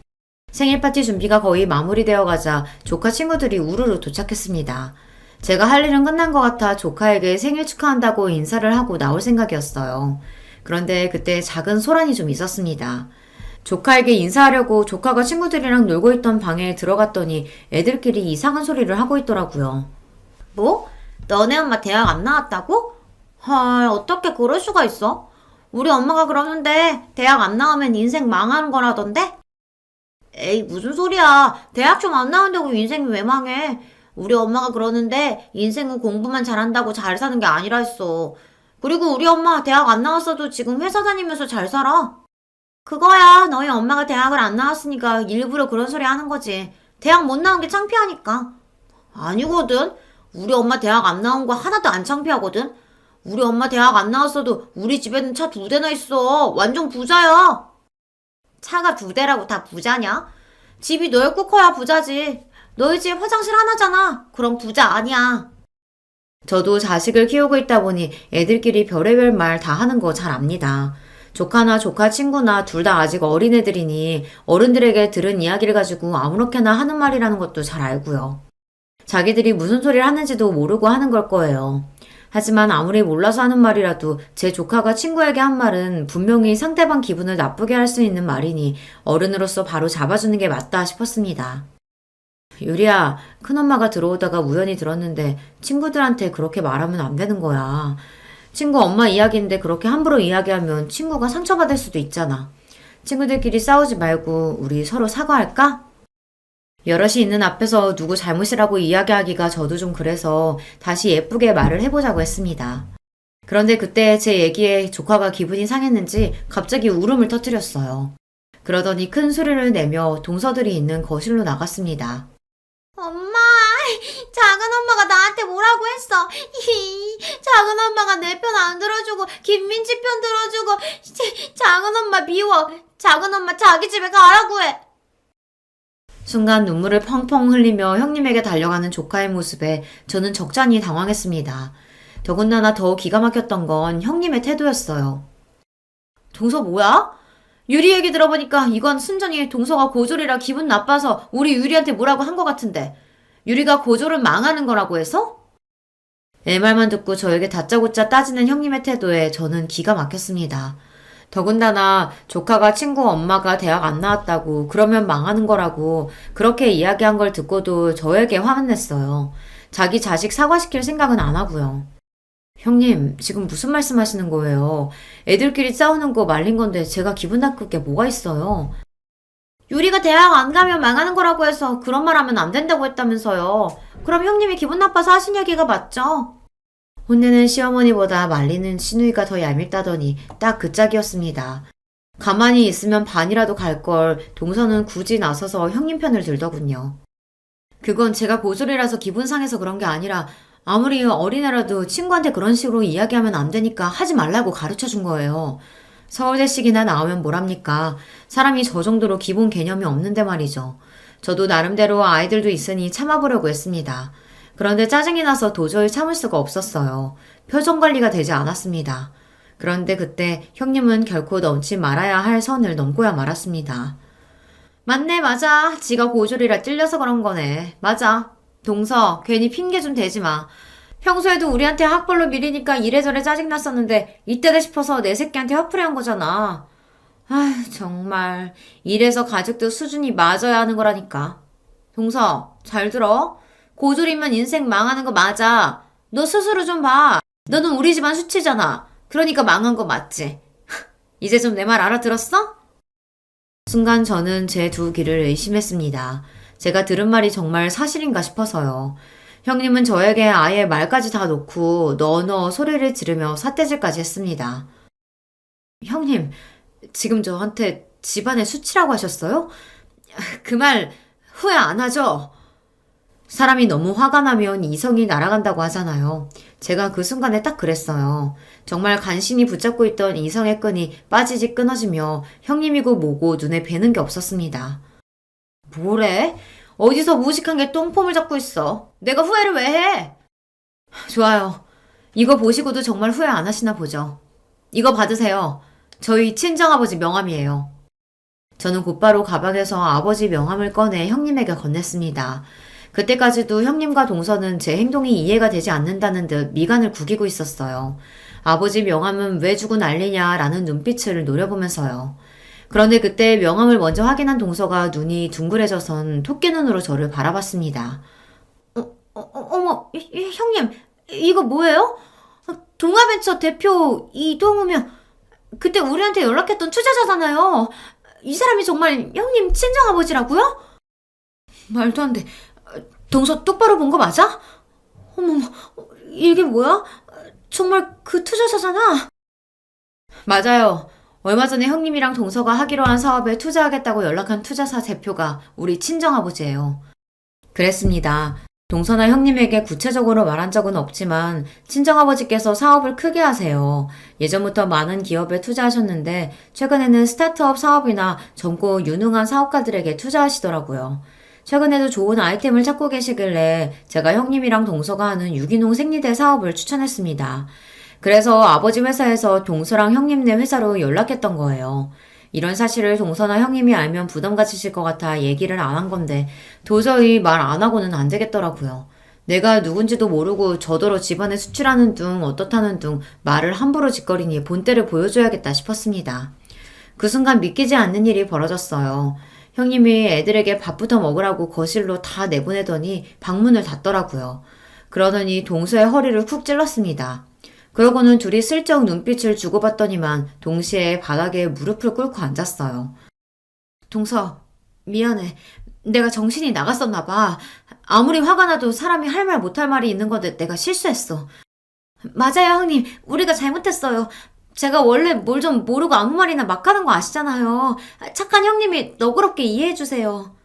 생일 파티 준비가 거의 마무리되어 가자 조카 친구들이 우르르 도착했습니다. 제가 할 일은 끝난 것 같아 조카에게 생일 축하한다고 인사를 하고 나올 생각이었어요. 그런데 그때 작은 소란이 좀 있었습니다. 조카에게 인사하려고 조카가 친구들이랑 놀고 있던 방에 들어갔더니 애들끼리 이상한 소리를 하고 있더라고요. 뭐? 너네 엄마 대학 안 나왔다고? 헐, 어떻게 그럴 수가 있어? 우리 엄마가 그러는데 대학 안 나오면 인생 망하는 거라던데? 에이, 무슨 소리야. 대학 좀 안 나온다고 인생이 왜 망해? 우리 엄마가 그러는데 인생은 공부만 잘한다고 잘 사는 게 아니라 했어. 그리고 우리 엄마 대학 안 나왔어도 지금 회사 다니면서 잘 살아. 그거야, 너희 엄마가 대학을 안 나왔으니까 일부러 그런 소리 하는 거지. 대학 못 나온 게 창피하니까. 아니거든. 우리 엄마 대학 안 나온 거 하나도 안 창피하거든. 우리 엄마 대학 안 나왔어도 우리 집에는 차 2대나 있어. 완전 부자야. 차가 2대라고 다 부자냐? 집이 넓고 커야 부자지. 너희 집 화장실 하나잖아. 그럼 부자 아니야. 저도 자식을 키우고 있다 보니 애들끼리 별의별 말 다 하는 거 잘 압니다. 조카나 조카 친구나 둘 다 아직 어린애들이니 어른들에게 들은 이야기를 가지고 아무렇게나 하는 말이라는 것도 잘 알고요. 자기들이 무슨 소리를 하는지도 모르고 하는 걸 거예요. 하지만 아무리 몰라서 하는 말이라도 제 조카가 친구에게 한 말은 분명히 상대방 기분을 나쁘게 할 수 있는 말이니 어른으로서 바로 잡아주는 게 맞다 싶었습니다. 유리야, 큰엄마가 들어오다가 우연히 들었는데 친구들한테 그렇게 말하면 안 되는 거야. 친구 엄마 이야기인데 그렇게 함부로 이야기하면 친구가 상처받을 수도 있잖아. 친구들끼리 싸우지 말고 우리 서로 사과할까? 여럿이 있는 앞에서 누구 잘못이라고 이야기하기가 저도 좀 그래서 다시 예쁘게 말을 해보자고 했습니다. 그런데 그때 제 얘기에 조카가 기분이 상했는지 갑자기 울음을 터뜨렸어요. 그러더니 큰 소리를 내며 동서들이 있는 거실로 나갔습니다. 엄마, 작은 엄마가 나한테 뭐라고 했어. 작은 엄마가 내 편 안 들어주고 김민지 편 들어주고 작은 엄마 미워. 작은 엄마 자기 집에 가라고 해. 순간 눈물을 펑펑 흘리며 형님에게 달려가는 조카의 모습에 저는 적잖이 당황했습니다. 더군다나 더 기가 막혔던 건 형님의 태도였어요. 동서 뭐야? 유리 얘기 들어보니까 이건 순전히 동서가 고졸이라 기분 나빠서 우리 유리한테 뭐라고 한 것 같은데 유리가 고졸은 망하는 거라고 해서? 애 말만 듣고 저에게 다짜고짜 따지는 형님의 태도에 저는 기가 막혔습니다. 더군다나 조카가 친구 엄마가 대학 안 나왔다고 그러면 망하는 거라고 그렇게 이야기한 걸 듣고도 저에게 화만 냈어요. 자기 자식 사과시킬 생각은 안 하고요. 형님, 지금 무슨 말씀 하시는 거예요? 애들끼리 싸우는 거 말린 건데 제가 기분 나쁠 게 뭐가 있어요? 유리가 대학 안 가면 망하는 거라고 해서 그런 말 하면 안 된다고 했다면서요. 그럼 형님이 기분 나빠서 하신 얘기가 맞죠? 혼내는 시어머니보다 말리는 시누이가 더 얄밉다더니 딱 그 짝이었습니다. 가만히 있으면 반이라도 갈 걸 동서는 굳이 나서서 형님 편을 들더군요. 그건 제가 고졸이라서 기분 상해서 그런 게 아니라 아무리 어린애라도 친구한테 그런 식으로 이야기하면 안 되니까 하지 말라고 가르쳐 준 거예요. 서울대식이나 나오면 뭐랍니까? 사람이 저 정도로 기본 개념이 없는데 말이죠. 저도 나름대로 아이들도 있으니 참아보려고 했습니다. 그런데 짜증이 나서 도저히 참을 수가 없었어요. 표정 관리가 되지 않았습니다. 그런데 그때 형님은 결코 넘지 말아야 할 선을 넘고야 말았습니다. 맞네, 맞아. 지가 고졸이라 찔려서 그런 거네. 맞아. 동서, 괜히 핑계 좀 대지 마. 평소에도 우리한테 학벌로 미리니까 이래저래 짜증났었는데 이때다 싶어서 내 새끼한테 화풀이 한 거잖아. 아휴, 정말. 이래서 가족도 수준이 맞아야 하는 거라니까. 동서, 잘 들어. 고졸이면 인생 망하는 거 맞아. 너 스스로 좀 봐. 너는 우리 집안 수치잖아. 그러니까 망한 거 맞지? 이제 좀 내 말 알아들었어? 순간 저는 제 두 귀를 의심했습니다. 제가 들은 말이 정말 사실인가 싶어서요. 형님은 저에게 아예 말까지 다 놓고 너너 소리를 지르며 삿대질까지 했습니다. 형님, 지금 저한테 집안의 수치라고 하셨어요? 그 말 후회 안 하죠? 사람이 너무 화가 나면 이성이 날아간다고 하잖아요. 제가 그 순간에 딱 그랬어요. 정말 간신히 붙잡고 있던 이성의 끈이 빠지지 끊어지며 형님이고 뭐고 눈에 뵈는 게 없었습니다. 뭐래? 어디서 무식한 게 똥폼을 잡고 있어. 내가 후회를 왜 해? 좋아요. 이거 보시고도 정말 후회 안 하시나 보죠. 이거 받으세요. 저희 친정아버지 명함이에요. 저는 곧바로 가방에서 아버지 명함을 꺼내 형님에게 건넸습니다. 그때까지도 형님과 동서는 제 행동이 이해가 되지 않는다는 듯 미간을 구기고 있었어요. 아버지 명함은 왜 주고 난리냐라는 눈빛을 노려보면서요. 그런데 그때 명함을 먼저 확인한 동서가 눈이 둥그레져선 토끼 눈으로 저를 바라봤습니다. 어머, 형님, 이거 뭐예요? 동아벤처 대표 이동우면 그때 우리한테 연락했던 투자자잖아요. 이 사람이 정말 형님 친정아버지라고요? 말도 안 돼. 동서 똑바로 본 거 맞아? 어머머, 이게 뭐야? 정말 그 투자자잖아. 맞아요. 얼마 전에 형님이랑 동서가 하기로 한 사업에 투자하겠다고 연락한 투자사 대표가 우리 친정아버지예요. 그랬습니다. 동서나 형님에게 구체적으로 말한 적은 없지만 친정아버지께서 사업을 크게 하세요. 예전부터 많은 기업에 투자하셨는데 최근에는 스타트업 사업이나 젊고 유능한 사업가들에게 투자하시더라고요. 최근에도 좋은 아이템을 찾고 계시길래 제가 형님이랑 동서가 하는 유기농 생리대 사업을 추천했습니다. 그래서 아버지 회사에서 동서랑 형님네 회사로 연락했던 거예요. 이런 사실을 동서나 형님이 알면 부담 가지실 것 같아 얘기를 안 한 건데 도저히 말 안 하고는 안 되겠더라고요. 내가 누군지도 모르고 저더러 집안에 수출하는 둥 어떻다는 둥 말을 함부로 짓거리니 본때를 보여줘야겠다 싶었습니다. 그 순간 믿기지 않는 일이 벌어졌어요. 형님이 애들에게 밥부터 먹으라고 거실로 다 내보내더니 방문을 닫더라고요. 그러더니 동서의 허리를 쿡 찔렀습니다. 그러고는 둘이 슬쩍 눈빛을 주고받더니만 동시에 바닥에 무릎을 꿇고 앉았어요. 동서, 미안해. 내가 정신이 나갔었나 봐. 아무리 화가 나도 사람이 할 말 못할 말이 있는 건데 내가 실수했어. 맞아요, 형님. 우리가 잘못했어요. 제가 원래 뭘 좀 모르고 아무 말이나 막 하는 거 아시잖아요. 착한 형님이 너그럽게 이해해주세요.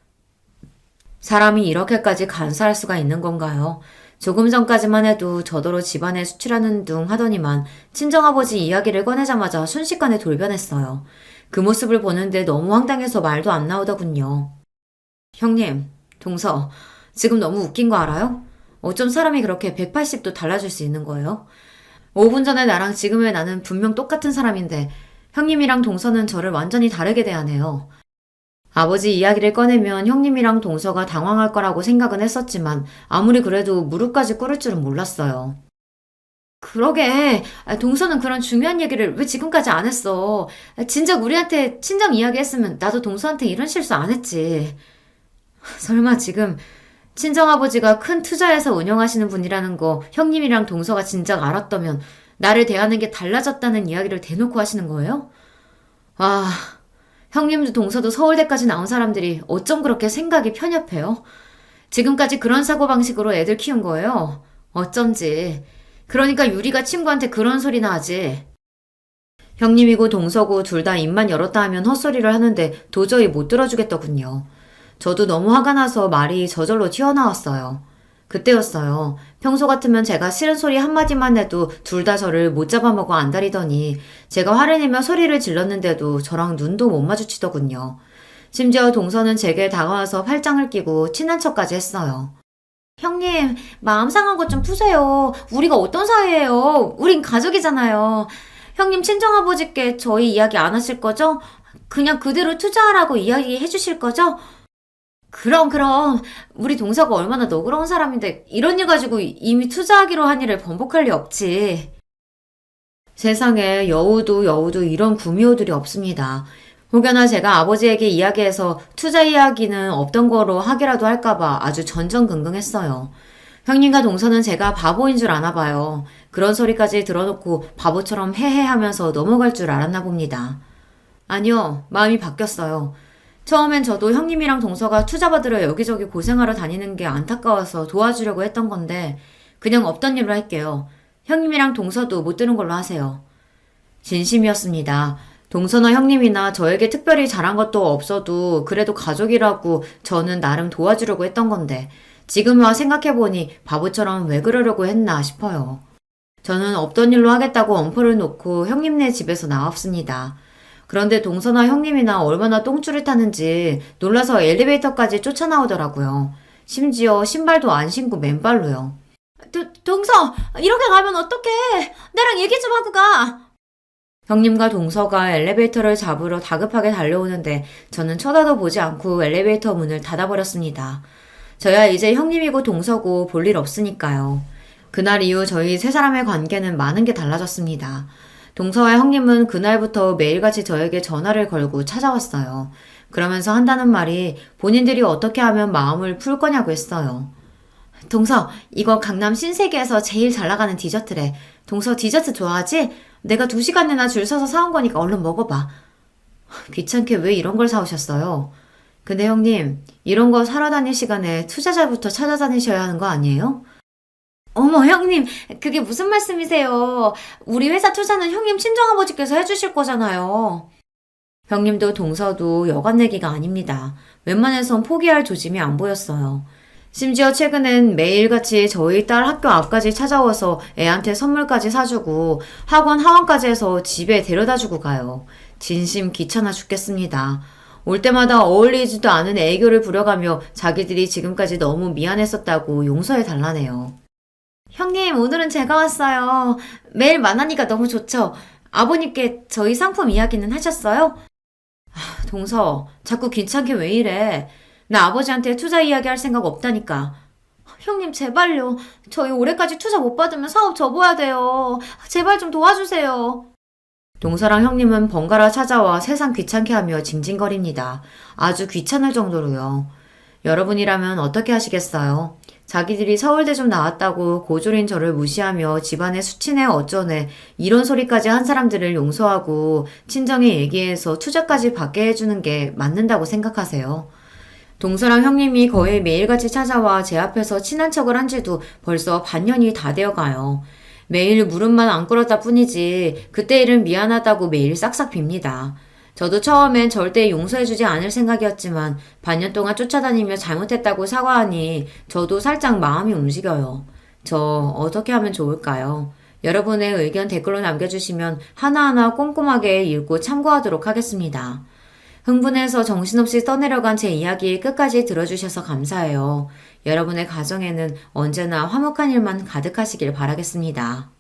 사람이 이렇게까지 간사할 수가 있는 건가요? 조금 전까지만 해도 저더러 집안에 수출하는 둥 하더니만 친정아버지 이야기를 꺼내자마자 순식간에 돌변했어요. 그 모습을 보는데 너무 황당해서 말도 안 나오더군요. 형님, 동서, 지금 너무 웃긴 거 알아요? 어쩜 사람이 그렇게 180도 달라질 수 있는 거예요? 5분 전에 나랑 지금의 나는 분명 똑같은 사람인데 형님이랑 동서는 저를 완전히 다르게 대하네요. 아버지 이야기를 꺼내면 형님이랑 동서가 당황할 거라고 생각은 했었지만 아무리 그래도 무릎까지 꿇을 줄은 몰랐어요. 그러게. 동서는 그런 중요한 얘기를 왜 지금까지 안 했어? 진작 우리한테 친정 이야기했으면 나도 동서한테 이런 실수 안 했지. 설마 지금 친정아버지가 큰 투자해서 운영하시는 분이라는 거 형님이랑 동서가 진작 알았다면 나를 대하는 게 달라졌다는 이야기를 대놓고 하시는 거예요? 아, 형님도 동서도 서울대까지 나온 사람들이 어쩜 그렇게 생각이 편협해요? 지금까지 그런 사고방식으로 애들 키운 거예요. 어쩐지. 그러니까 유리가 친구한테 그런 소리나 하지. 형님이고 동서고 둘 다 입만 열었다 하면 헛소리를 하는데 도저히 못 들어주겠더군요. 저도 너무 화가 나서 말이 저절로 튀어나왔어요. 그때였어요. 평소 같으면 제가 싫은 소리 한마디만 해도 둘 다 저를 못 잡아먹어 안달이더니 제가 화를 내며 소리를 질렀는데도 저랑 눈도 못 마주치더군요. 심지어 동서는 제게 다가와서 팔짱을 끼고 친한 척까지 했어요. 형님, 마음 상한 것 좀 푸세요. 우리가 어떤 사이예요? 우린 가족이잖아요. 형님 친정아버지께 저희 이야기 안 하실 거죠? 그냥 그대로 투자하라고 이야기해 주실 거죠? 그럼. 우리 동서가 얼마나 너그러운 사람인데 이런 일 가지고 이미 투자하기로 한 일을 번복할 리 없지. 세상에 여우도 이런 구미호들이 없습니다. 혹여나 제가 아버지에게 이야기해서 투자 이야기는 없던 거로 하기라도 할까봐 아주 전전긍긍했어요. 형님과 동서는 제가 바보인 줄 아나 봐요. 그런 소리까지 들어놓고 바보처럼 헤헤 하면서 넘어갈 줄 알았나 봅니다. 아니요, 마음이 바뀌었어요. 처음엔 저도 형님이랑 동서가 투자 받으러 여기저기 고생하러 다니는 게 안타까워서 도와주려고 했던 건데 그냥 없던 일로 할게요. 형님이랑 동서도 못 들은 걸로 하세요. 진심이었습니다. 동서나 형님이나 저에게 특별히 잘한 것도 없어도 그래도 가족이라고 저는 나름 도와주려고 했던 건데 지금 와 생각해보니 바보처럼 왜 그러려고 했나 싶어요. 저는 없던 일로 하겠다고 엄포를 놓고 형님네 집에서 나왔습니다. 그런데 동서나 형님이나 얼마나 똥줄을 타는지 놀라서 엘리베이터까지 쫓아나오더라고요. 심지어 신발도 안 신고 맨발로요. 동서, 이렇게 가면 어떡해? 나랑 얘기 좀 하고 가. 형님과 동서가 엘리베이터를 잡으러 다급하게 달려오는데 저는 쳐다도 보지 않고 엘리베이터 문을 닫아버렸습니다. 저야 이제 형님이고 동서고 볼 일 없으니까요. 그날 이후 저희 세 사람의 관계는 많은 게 달라졌습니다. 동서와 형님은 그날부터 매일같이 저에게 전화를 걸고 찾아왔어요. 그러면서 한다는 말이 본인들이 어떻게 하면 마음을 풀 거냐고 했어요. 동서, 이거 강남 신세계에서 제일 잘 나가는 디저트래. 동서 디저트 좋아하지? 내가 2시간이나 줄 서서 사온 거니까 얼른 먹어봐. 귀찮게 왜 이런 걸 사오셨어요? 근데 형님, 이런 거 사러 다닐 시간에 투자자부터 찾아다니셔야 하는 거 아니에요? 어머, 형님, 그게 무슨 말씀이세요? 우리 회사 투자는 형님 친정아버지께서 해주실 거잖아요. 형님도 동서도 여간 내기가 아닙니다. 웬만해선 포기할 조짐이 안 보였어요. 심지어 최근엔 매일같이 저희 딸 학교 앞까지 찾아와서 애한테 선물까지 사주고 학원 하원까지 해서 집에 데려다주고 가요. 진심 귀찮아 죽겠습니다. 올 때마다 어울리지도 않은 애교를 부려가며 자기들이 지금까지 너무 미안했었다고 용서해 달라네요. 형님, 오늘은 제가 왔어요. 매일 만나니까 너무 좋죠? 아버님께 저희 상품 이야기는 하셨어요? 동서, 자꾸 귀찮게 왜 이래? 나 아버지한테 투자 이야기 할 생각 없다니까. 형님, 제발요. 저희 올해까지 투자 못 받으면 사업 접어야 돼요. 제발 좀 도와주세요. 동서랑 형님은 번갈아 찾아와 세상 귀찮게 하며 징징거립니다. 아주 귀찮을 정도로요. 여러분이라면 어떻게 하시겠어요? 자기들이 서울대 좀 나왔다고 고졸인 저를 무시하며 집안에 수치네 어쩌네 이런 소리까지 한 사람들을 용서하고 친정에 얘기해서 투자까지 받게 해주는 게 맞는다고 생각하세요? 동서랑 형님이 거의 매일같이 찾아와 제 앞에서 친한 척을 한 지도 벌써 반년이 다 되어가요. 매일 무릎만 안 꿇었다 뿐이지 그때 일은 미안하다고 매일 싹싹 빕니다. 저도 처음엔 절대 용서해주지 않을 생각이었지만 반년 동안 쫓아다니며 잘못했다고 사과하니 저도 살짝 마음이 움직여요. 저 어떻게 하면 좋을까요? 여러분의 의견 댓글로 남겨주시면 하나하나 꼼꼼하게 읽고 참고하도록 하겠습니다. 흥분해서 정신없이 떠내려간 제 이야기 끝까지 들어주셔서 감사해요. 여러분의 가정에는 언제나 화목한 일만 가득하시길 바라겠습니다.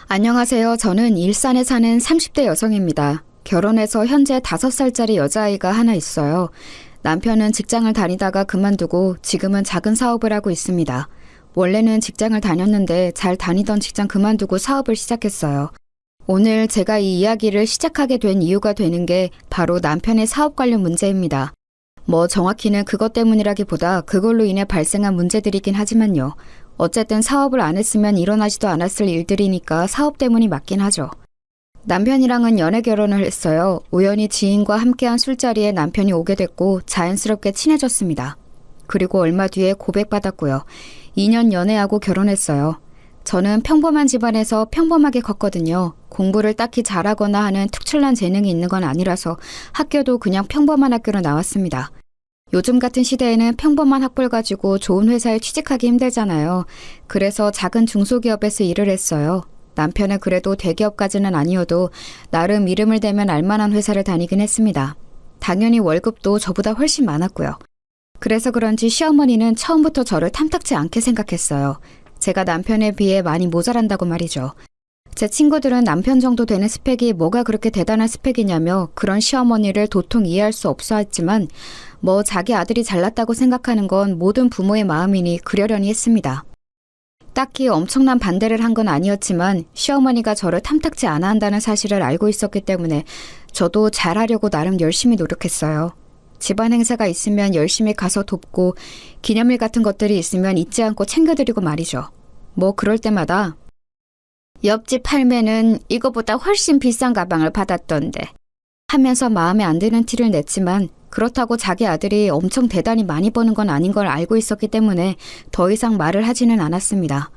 안녕하세요. 저는 일산에 사는 30대 여성입니다. 결혼해서 현재 5살짜리 여자아이가 하나 있어요. 남편은 직장을 다니다가 그만두고 지금은 작은 사업을 하고 있습니다. 원래는 직장을 다녔는데 잘 다니던 직장 그만두고 사업을 시작했어요. 오늘 제가 이 이야기를 시작하게 된 이유가 되는 게 바로 남편의 사업 관련 문제입니다. 뭐 정확히는 그것 때문이라기보다 그걸로 인해 발생한 문제들이긴 하지만요. 어쨌든 사업을 안 했으면 일어나지도 않았을 일들이니까 사업 때문이 맞긴 하죠. 남편이랑은 연애 결혼을 했어요. 우연히 지인과 함께한 술자리에 남편이 오게 됐고 자연스럽게 친해졌습니다. 그리고 얼마 뒤에 고백받았고요. 2년 연애하고 결혼했어요. 저는 평범한 집안에서 평범하게 컸거든요. 공부를 딱히 잘하거나 하는 특출난 재능이 있는 건 아니라서 학교도 그냥 평범한 학교로 나왔습니다. 요즘 같은 시대에는 평범한 학벌 가지고 좋은 회사에 취직하기 힘들잖아요. 그래서 작은 중소기업에서 일을 했어요. 남편은 그래도 대기업까지는 아니어도 나름 이름을 대면 알만한 회사를 다니긴 했습니다. 당연히 월급도 저보다 훨씬 많았고요. 그래서 그런지 시어머니는 처음부터 저를 탐탁지 않게 생각했어요. 제가 남편에 비해 많이 모자란다고 말이죠. 제 친구들은 남편 정도 되는 스펙이 뭐가 그렇게 대단한 스펙이냐며 그런 시어머니를 도통 이해할 수 없어 했지만 뭐 자기 아들이 잘났다고 생각하는 건 모든 부모의 마음이니 그러려니 했습니다. 딱히 엄청난 반대를 한 건 아니었지만 시어머니가 저를 탐탁지 않아 한다는 사실을 알고 있었기 때문에 저도 잘하려고 나름 열심히 노력했어요. 집안 행사가 있으면 열심히 가서 돕고 기념일 같은 것들이 있으면 잊지 않고 챙겨드리고 말이죠. 뭐 그럴 때마다 옆집 할매는 이거보다 훨씬 비싼 가방을 받았던데 하면서 마음에 안 드는 티를 냈지만 그렇다고 자기 아들이 엄청 대단히 많이 버는 건 아닌 걸 알고 있었기 때문에 더 이상 말을 하지는 않았습니다.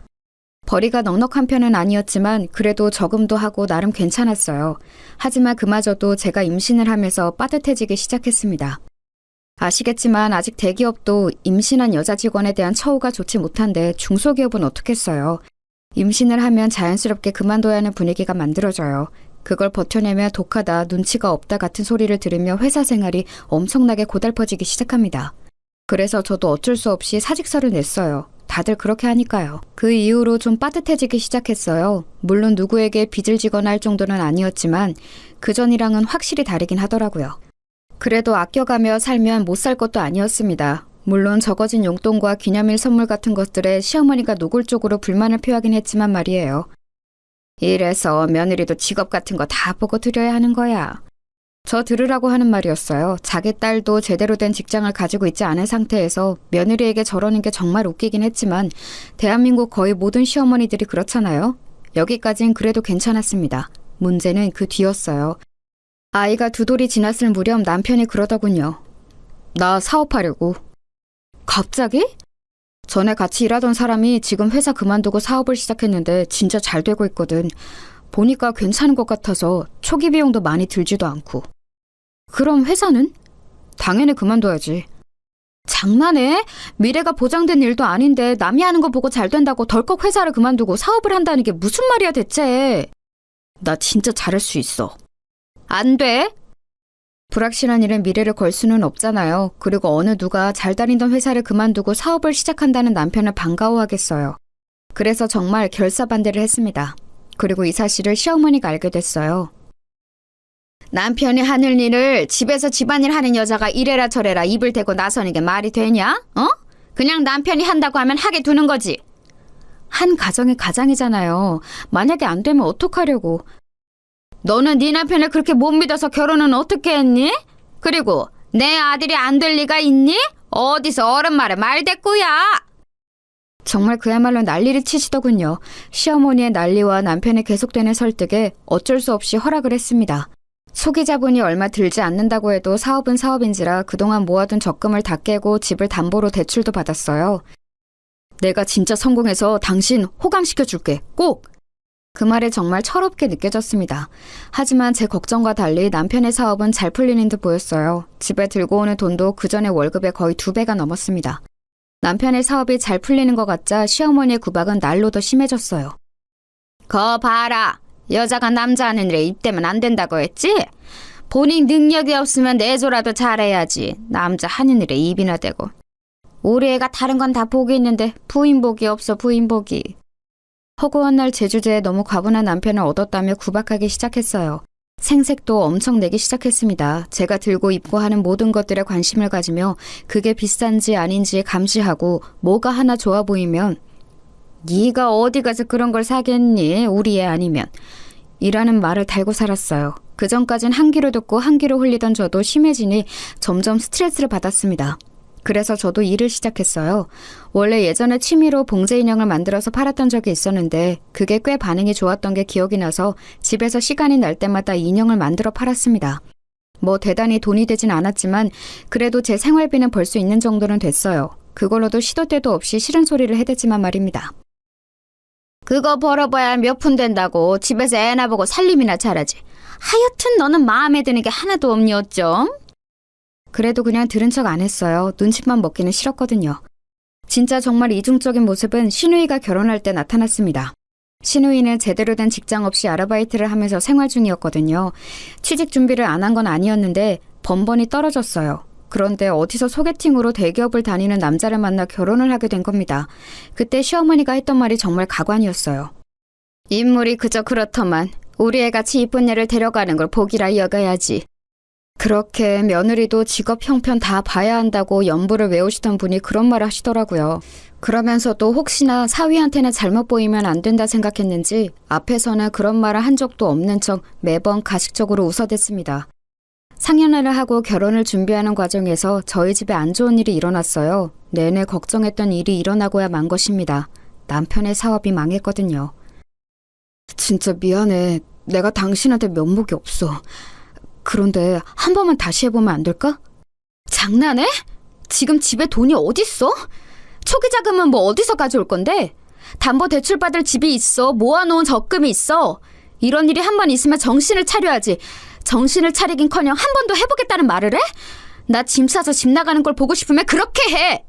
벌이가 넉넉한 편은 아니었지만 그래도 저금도 하고 나름 괜찮았어요. 하지만 그마저도 제가 임신을 하면서 빠듯해지기 시작했습니다. 아시겠지만 아직 대기업도 임신한 여자 직원에 대한 처우가 좋지 못한데 중소기업은 어떻겠어요. 임신을 하면 자연스럽게 그만둬야 하는 분위기가 만들어져요. 그걸 버텨내며 독하다, 눈치가 없다 같은 소리를 들으며 회사 생활이 엄청나게 고달퍼지기 시작합니다. 그래서 저도 어쩔 수 없이 사직서를 냈어요. 다들 그렇게 하니까요. 그 이후로 좀 빠듯해지기 시작했어요. 물론 누구에게 빚을 지거나 할 정도는 아니었지만 그전이랑은 확실히 다르긴 하더라고요. 그래도 아껴가며 살면 못 살 것도 아니었습니다. 물론 적어진 용돈과 기념일 선물 같은 것들에 시어머니가 노골적으로 불만을 표하긴 했지만 말이에요. 이래서 며느리도 직업 같은 거 다 보고 드려야 하는 거야. 저 들으라고 하는 말이었어요. 자기 딸도 제대로 된 직장을 가지고 있지 않은 상태에서 며느리에게 저러는 게 정말 웃기긴 했지만 대한민국 거의 모든 시어머니들이 그렇잖아요. 여기까진 그래도 괜찮았습니다. 문제는 그 뒤였어요. 아이가 2돌이 지났을 무렵 남편이 그러더군요. 나 사업하려고. 갑자기? 전에 같이 일하던 사람이 지금 회사 그만두고 사업을 시작했는데 진짜 잘 되고 있거든. 보니까 괜찮은 것 같아서 초기 비용도 많이 들지도 않고. 그럼 회사는? 당연히 그만둬야지. 장난해? 미래가 보장된 일도 아닌데 남이 하는 거 보고 잘 된다고 덜컥 회사를 그만두고 사업을 한다는 게 무슨 말이야 대체. 나 진짜 잘할 수 있어. 안 돼? 불확실한 일은 미래를 걸 수는 없잖아요. 그리고 어느 누가 잘 다니던 회사를 그만두고 사업을 시작한다는 남편을 반가워하겠어요. 그래서 정말 결사반대를 했습니다. 그리고 이 사실을 시어머니가 알게 됐어요. 남편이 하는 일을 집에서 집안일 하는 여자가 이래라 저래라 입을 대고 나서는 게 말이 되냐? 어? 그냥 남편이 한다고 하면 하게 두는 거지. 한 가정이 가장이잖아요. 만약에 안 되면 어떡하려고. 너는 네 남편을 그렇게 못 믿어서 결혼은 어떻게 했니? 그리고 내 아들이 안 될 리가 있니? 어디서 어른 말에 말대꾸야. 정말 그야말로 난리를 치시더군요. 시어머니의 난리와 남편의 계속되는 설득에 어쩔 수 없이 허락을 했습니다. 소기 자본이 얼마 들지 않는다고 해도 사업은 사업인지라 그동안 모아둔 적금을 다 깨고 집을 담보로 대출도 받았어요. 내가 진짜 성공해서 당신 호강시켜줄게. 꼭! 그 말에 정말 철없게 느껴졌습니다. 하지만 제 걱정과 달리 남편의 사업은 잘 풀리는 듯 보였어요. 집에 들고 오는 돈도 그전의 월급의 거의 2배가 넘었습니다. 남편의 사업이 잘 풀리는 것 같자 시어머니의 구박은 날로 더 심해졌어요. 거 봐라. 여자가 남자 하는 일에 입대면 안 된다고 했지? 본인 능력이 없으면 내조라도 잘해야지. 남자 하는 일에 입이나 대고. 우리 애가 다른 건 다 복이 있는데 부인복이 없어 부인복이. 허구한 날 제주제에 너무 과분한 남편을 얻었다며 구박하기 시작했어요. 생색도 엄청 내기 시작했습니다. 제가 들고 입고 하는 모든 것들에 관심을 가지며 그게 비싼지 아닌지 감시하고 뭐가 하나 좋아 보이면 네가 어디 가서 그런 걸 사겠니? 우리 애 아니면. 이라는 말을 달고 살았어요. 그전까진 한 귀로 듣고 한 귀로 흘리던 저도 심해지니 점점 스트레스를 받았습니다. 그래서 저도 일을 시작했어요. 원래 예전에 취미로 봉제 인형을 만들어서 팔았던 적이 있었는데 그게 꽤 반응이 좋았던 게 기억이 나서 집에서 시간이 날 때마다 인형을 만들어 팔았습니다. 뭐 대단히 돈이 되진 않았지만 그래도 제 생활비는 벌 수 있는 정도는 됐어요. 그걸로도 시도 때도 없이 싫은 소리를 해댔지만 말입니다. 그거 벌어봐야 몇 푼 된다고 집에서 애나 보고 살림이나 잘하지. 하여튼 너는 마음에 드는 게 하나도 없니 어쩜? 그래도 그냥 들은 척 안 했어요. 눈치만 먹기는 싫었거든요. 진짜 정말 이중적인 모습은 신우이가 결혼할 때 나타났습니다. 신우이는 제대로 된 직장 없이 아르바이트를 하면서 생활 중이었거든요. 취직 준비를 안 한 건 아니었는데 번번이 떨어졌어요. 그런데 어디서 소개팅으로 대기업을 다니는 남자를 만나 결혼을 하게 된 겁니다. 그때 시어머니가 했던 말이 정말 가관이었어요. 인물이 그저 그렇더만 우리 애같이 이쁜 애를 데려가는 걸 복이라 여겨야지. 그렇게 며느리도 직업 형편 다 봐야 한다고 연부를 외우시던 분이 그런 말을 하시더라고요. 그러면서도 혹시나 사위한테는 잘못 보이면 안 된다 생각했는지 앞에서는 그런 말을 한 적도 없는 척 매번 가식적으로 웃어댔습니다. 상견례를 하고 결혼을 준비하는 과정에서 저희 집에 안 좋은 일이 일어났어요. 내내 걱정했던 일이 일어나고야 만 것입니다. 남편의 사업이 망했거든요. 진짜 미안해. 내가 당신한테 면목이 없어. 그런데 한 번만 다시 해보면 안 될까? 장난해? 지금 집에 돈이 어딨어? 초기 자금은 뭐 어디서 가져올 건데? 담보대출 받을 집이 있어. 모아놓은 적금이 있어. 이런 일이 한 번 있으면 정신을 차려야지. 정신을 차리긴커녕 한 번 더 해보겠다는 말을 해? 나 짐 싸서 집 나가는 걸 보고 싶으면 그렇게 해!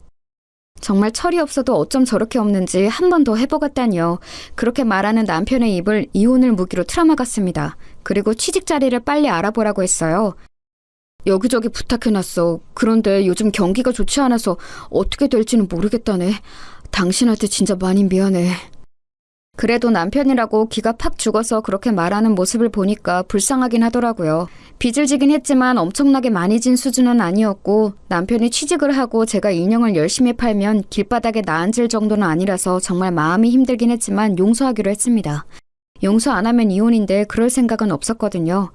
정말 철이 없어도 어쩜 저렇게 없는지 한 번 더 해보겠다니요. 그렇게 말하는 남편의 입을 이혼을 무기로 틀어막았습니다. 그리고 취직 자리를 빨리 알아보라고 했어요. 여기저기 부탁해놨어. 그런데 요즘 경기가 좋지 않아서 어떻게 될지는 모르겠다네. 당신한테 진짜 많이 미안해. 그래도 남편이라고 기가 팍 죽어서 그렇게 말하는 모습을 보니까 불쌍하긴 하더라고요. 빚을 지긴 했지만 엄청나게 많이 진 수준은 아니었고 남편이 취직을 하고 제가 인형을 열심히 팔면 길바닥에 나앉을 정도는 아니라서 정말 마음이 힘들긴 했지만 용서하기로 했습니다. 용서 안 하면 이혼인데 그럴 생각은 없었거든요.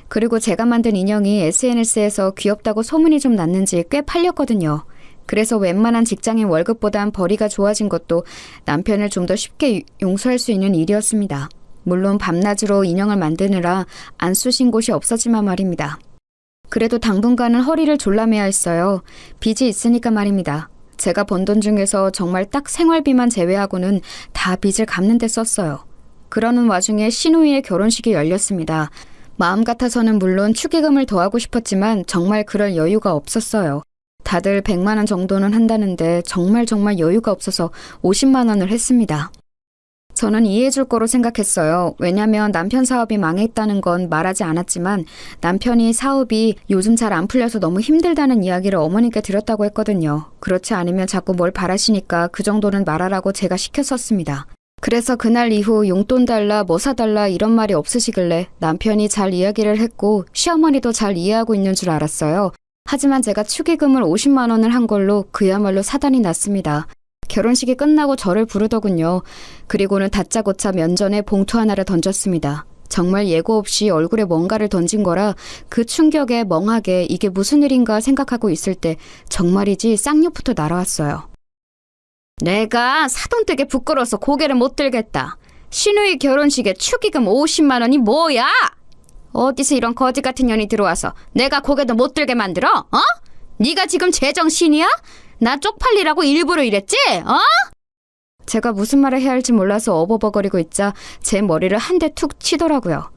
그리고 제가 만든 인형이 SNS에서 귀엽다고 소문이 좀 났는지 꽤 팔렸거든요. 그래서 웬만한 직장인 월급보단 벌이가 좋아진 것도 남편을 좀 더 쉽게 용서할 수 있는 일이었습니다. 물론 밤낮으로 인형을 만드느라 안 쑤신 곳이 없었지만 말입니다. 그래도 당분간은 허리를 졸라매야 했어요. 빚이 있으니까 말입니다. 제가 번 돈 중에서 정말 딱 생활비만 제외하고는 다 빚을 갚는 데 썼어요. 그러는 와중에 신우이의 결혼식이 열렸습니다. 마음 같아서는 물론 축의금을 더하고 싶었지만 정말 그럴 여유가 없었어요. 다들 100만 원 정도는 한다는데 정말 여유가 없어서 50만 원을 했습니다. 저는 이해해줄 거로 생각했어요. 왜냐면 남편 사업이 망했다는 건 말하지 않았지만 남편이 사업이 요즘 잘 안 풀려서 너무 힘들다는 이야기를 어머니께 들었다고 했거든요. 그렇지 않으면 자꾸 뭘 바라시니까 그 정도는 말하라고 제가 시켰었습니다. 그래서 그날 이후 용돈 달라 뭐 사달라 이런 말이 없으시길래 남편이 잘 이야기를 했고 시어머니도 잘 이해하고 있는 줄 알았어요. 하지만 제가 축의금을 50만 원을 한 걸로 그야말로 사단이 났습니다. 결혼식이 끝나고 저를 부르더군요. 그리고는 다짜고짜 면전에 봉투 하나를 던졌습니다. 정말 예고 없이 얼굴에 뭔가를 던진 거라 그 충격에 멍하게 이게 무슨 일인가 생각하고 있을 때 정말이지 쌍욕부터 날아왔어요. 내가 사돈되게 부끄러워서 고개를 못 들겠다. 신우이 결혼식에 축의금 50만 원이 뭐야? 어디서 이런 거지 같은 년이 들어와서 내가 고개도 못 들게 만들어? 어? 네가 지금 제정신이야? 나 쪽팔리라고 일부러 이랬지? 어? 제가 무슨 말을 해야 할지 몰라서 어버버거리고 있자 제 머리를 한 대 툭 치더라고요.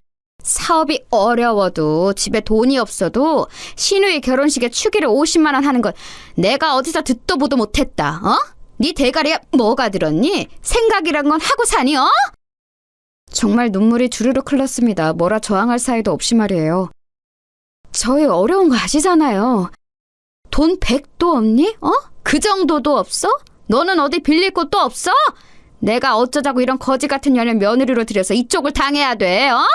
사업이 어려워도 집에 돈이 없어도 신우이 결혼식에 축의를 50만 원 하는 건 내가 어디서 듣도 보도 못했다. 어? 네 대가리에 뭐가 들었니? 생각이란 건 하고 사니? 어? 정말 눈물이 주르륵 흘렀습니다. 뭐라 저항할 사이도 없이 말이에요. 저희 어려운 거 아시잖아요. 돈 100도 없니? 어? 그 정도도 없어? 너는 어디 빌릴 곳도 없어? 내가 어쩌자고 이런 거지 같은 년을 며느리로 들여서 이쪽을 당해야 돼, 어?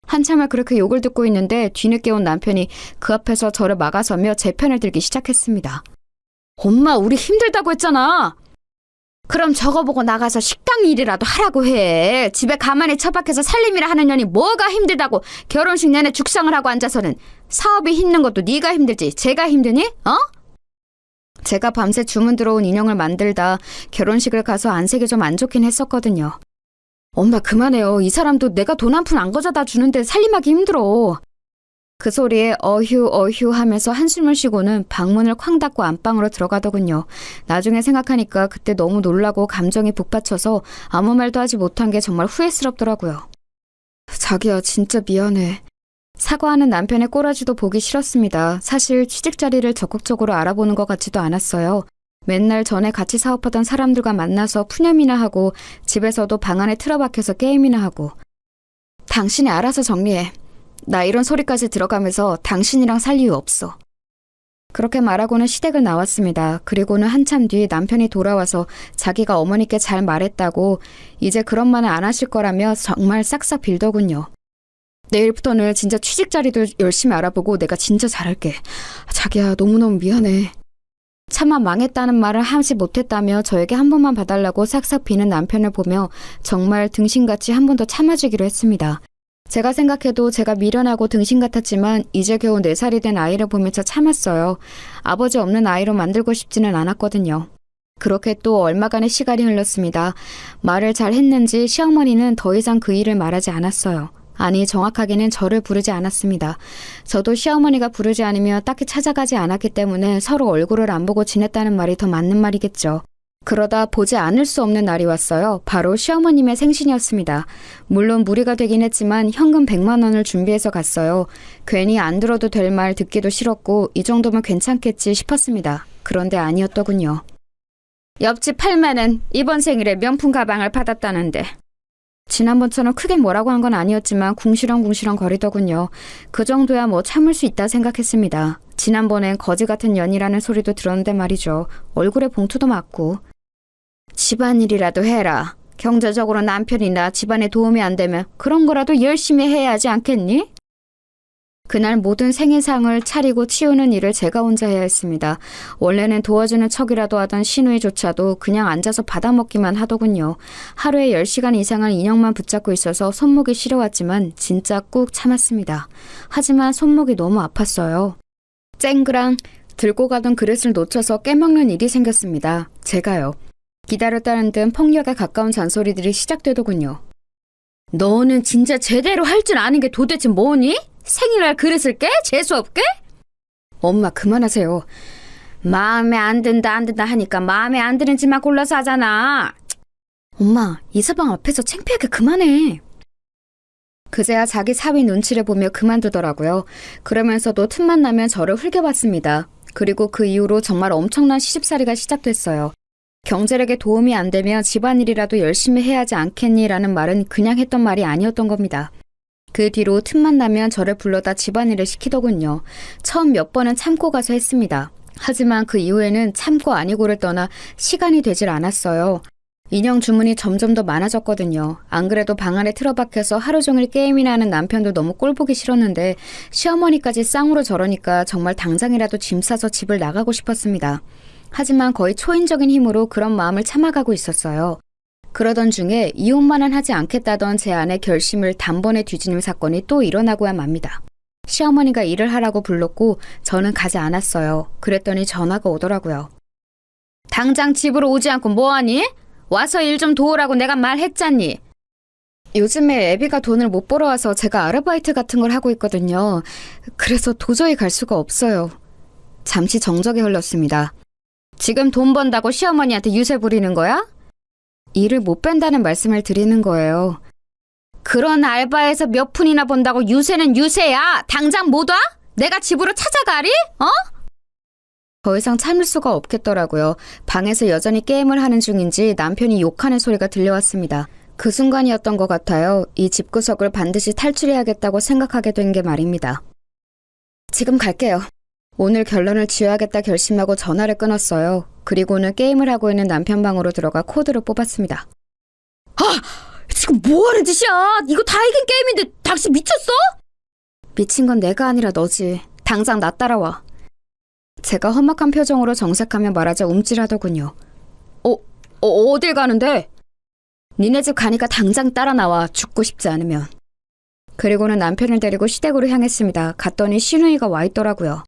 한참을 그렇게 욕을 듣고 있는데 뒤늦게 온 남편이 그 앞에서 저를 막아서며 제 편을 들기 시작했습니다. 엄마, 우리 힘들다고 했잖아. 그럼 저거 보고 나가서 식당 일이라도 하라고 해. 집에 가만히 처박혀서 살림이라 하는 년이 뭐가 힘들다고 결혼식 내내 죽상을 하고 앉아서는. 사업이 힘든 것도 네가 힘들지 제가 힘드니? 어? 제가 밤새 주문 들어온 인형을 만들다 결혼식을 가서 안색이 좀 안 좋긴 했었거든요. 엄마 그만해요. 이 사람도 내가 돈 한 푼 안 가져다 주는데 살림하기 힘들어. 그 소리에 어휴 하면서 한숨을 쉬고는 방문을 쾅 닫고 안방으로 들어가더군요. 나중에 생각하니까 그때 너무 놀라고 감정이 북받쳐서 아무 말도 하지 못한 게 정말 후회스럽더라고요. 자기야 진짜 미안해. 사과하는 남편의 꼬라지도 보기 싫었습니다. 사실 취직 자리를 적극적으로 알아보는 것 같지도 않았어요. 맨날 전에 같이 사업하던 사람들과 만나서 푸념이나 하고 집에서도 방 안에 틀어박혀서 게임이나 하고. 당신이 알아서 정리해. 나 이런 소리까지 들어가면서 당신이랑 살 이유 없어. 그렇게 말하고는 시댁을 나왔습니다. 그리고는 한참 뒤 남편이 돌아와서 자기가 어머니께 잘 말했다고 이제 그런 말은 안 하실 거라며 정말 싹싹 빌더군요. 내일부터는 진짜 취직 자리도 열심히 알아보고 내가 진짜 잘할게. 자기야 너무너무 미안해. 차마 망했다는 말을 하지 못했다며 저에게 한 번만 봐달라고 싹싹 비는 남편을 보며 정말 등신같이 한 번 더 참아주기로 했습니다. 제가 생각해도 제가 미련하고 등신 같았지만 이제 겨우 4살이 된 아이를 보면서 참았어요. 아버지 없는 아이로 만들고 싶지는 않았거든요. 그렇게 또 얼마간의 시간이 흘렀습니다. 말을 잘 했는지 시어머니는 더 이상 그 일을 말하지 않았어요. 아니 정확하게는 저를 부르지 않았습니다. 저도 시어머니가 부르지 않으며 딱히 찾아가지 않았기 때문에 서로 얼굴을 안 보고 지냈다는 말이 더 맞는 말이겠죠. 그러다 보지 않을 수 없는 날이 왔어요. 바로 시어머님의 생신이었습니다. 물론 무리가 되긴 했지만 현금 100만 원을 준비해서 갔어요. 괜히 안 들어도 될 말 듣기도 싫었고 이 정도면 괜찮겠지 싶었습니다. 그런데 아니었더군요. 옆집 팔매는 이번 생일에 명품 가방을 받았다는데. 지난번처럼 크게 뭐라고 한 건 아니었지만 궁시렁궁시렁 거리더군요. 그 정도야 뭐 참을 수 있다 생각했습니다. 지난번엔 거지 같은 년이라는 소리도 들었는데 말이죠. 얼굴에 봉투도 맞고. 집안일이라도 해라. 경제적으로 남편이나 집안에 도움이 안 되면 그런 거라도 열심히 해야 하지 않겠니? 그날 모든 생일상을 차리고 치우는 일을 제가 혼자 해야 했습니다. 원래는 도와주는 척이라도 하던 시누이조차도 그냥 앉아서 받아먹기만 하더군요. 하루에 10시간 이상을 인형만 붙잡고 있어서 손목이 시려웠지만 진짜 꾹 참았습니다. 하지만 손목이 너무 아팠어요. 쨍그랑 들고 가던 그릇을 놓쳐서 깨먹는 일이 생겼습니다. 제가요. 기다렸다는 듯 폭력에 가까운 잔소리들이 시작되더군요. 너는 진짜 제대로 할 줄 아는 게 도대체 뭐니? 생일날 그릇을 깨? 재수없게? 엄마 그만하세요. 마음에 안 든다 하니까 마음에 안 드는 집만 골라서 하잖아. 엄마 이 서방 앞에서 창피하게 그만해. 그제야 자기 사위 눈치를 보며 그만두더라고요. 그러면서도 틈만 나면 저를 흘겨봤습니다. 그리고 그 이후로 정말 엄청난 시집살이가 시작됐어요. 경제력에 도움이 안 되면 집안일이라도 열심히 해야 하지 않겠니? 라는 말은 그냥 했던 말이 아니었던 겁니다. 그 뒤로 틈만 나면 저를 불러다 집안일을 시키더군요. 처음 몇 번은 참고 가서 했습니다. 하지만 그 이후에는 참고 아니고를 떠나 시간이 되질 않았어요. 인형 주문이 점점 더 많아졌거든요. 안 그래도 방 안에 틀어박혀서 하루 종일 게임이나 하는 남편도 너무 꼴보기 싫었는데 시어머니까지 쌍으로 저러니까 정말 당장이라도 짐 싸서 집을 나가고 싶었습니다. 하지만 거의 초인적인 힘으로 그런 마음을 참아가고 있었어요. 그러던 중에 이혼만은 하지 않겠다던 제 아내 결심을 단번에 뒤지는 사건이 또 일어나고야 맙니다. 시어머니가 일을 하라고 불렀고 저는 가지 않았어요. 그랬더니 전화가 오더라고요. 당장 집으로 오지 않고 뭐하니? 와서 일 좀 도우라고 내가 말했잖니. 요즘에 애비가 돈을 못 벌어와서 제가 아르바이트 같은 걸 하고 있거든요. 그래서 도저히 갈 수가 없어요. 잠시 정적이 흘렀습니다. 지금 돈 번다고 시어머니한테 유세 부리는 거야? 일을 못 뺀다는 말씀을 드리는 거예요. 그런 알바에서 몇 푼이나 번다고 유세는 유세야. 당장 못 와? 내가 집으로 찾아가리? 어? 더 이상 참을 수가 없겠더라고요. 방에서 여전히 게임을 하는 중인지 남편이 욕하는 소리가 들려왔습니다. 그 순간이었던 것 같아요. 이 집구석을 반드시 탈출해야겠다고 생각하게 된 게 말입니다. 지금 갈게요. 오늘 결론을 지어야겠다 결심하고 전화를 끊었어요. 그리고는 게임을 하고 있는 남편 방으로 들어가 코드를 뽑았습니다. 아! 지금 뭐하는 짓이야? 이거 다 이긴 게임인데 당신 미쳤어? 미친 건 내가 아니라 너지. 당장 나 따라와. 제가 험악한 표정으로 정색하며 말하자 움찔하더군요. 어딜 가는데? 니네 집 가니까 당장 따라 나와, 죽고 싶지 않으면. 그리고는 남편을 데리고 시댁으로 향했습니다. 갔더니 신우이가 와 있더라고요.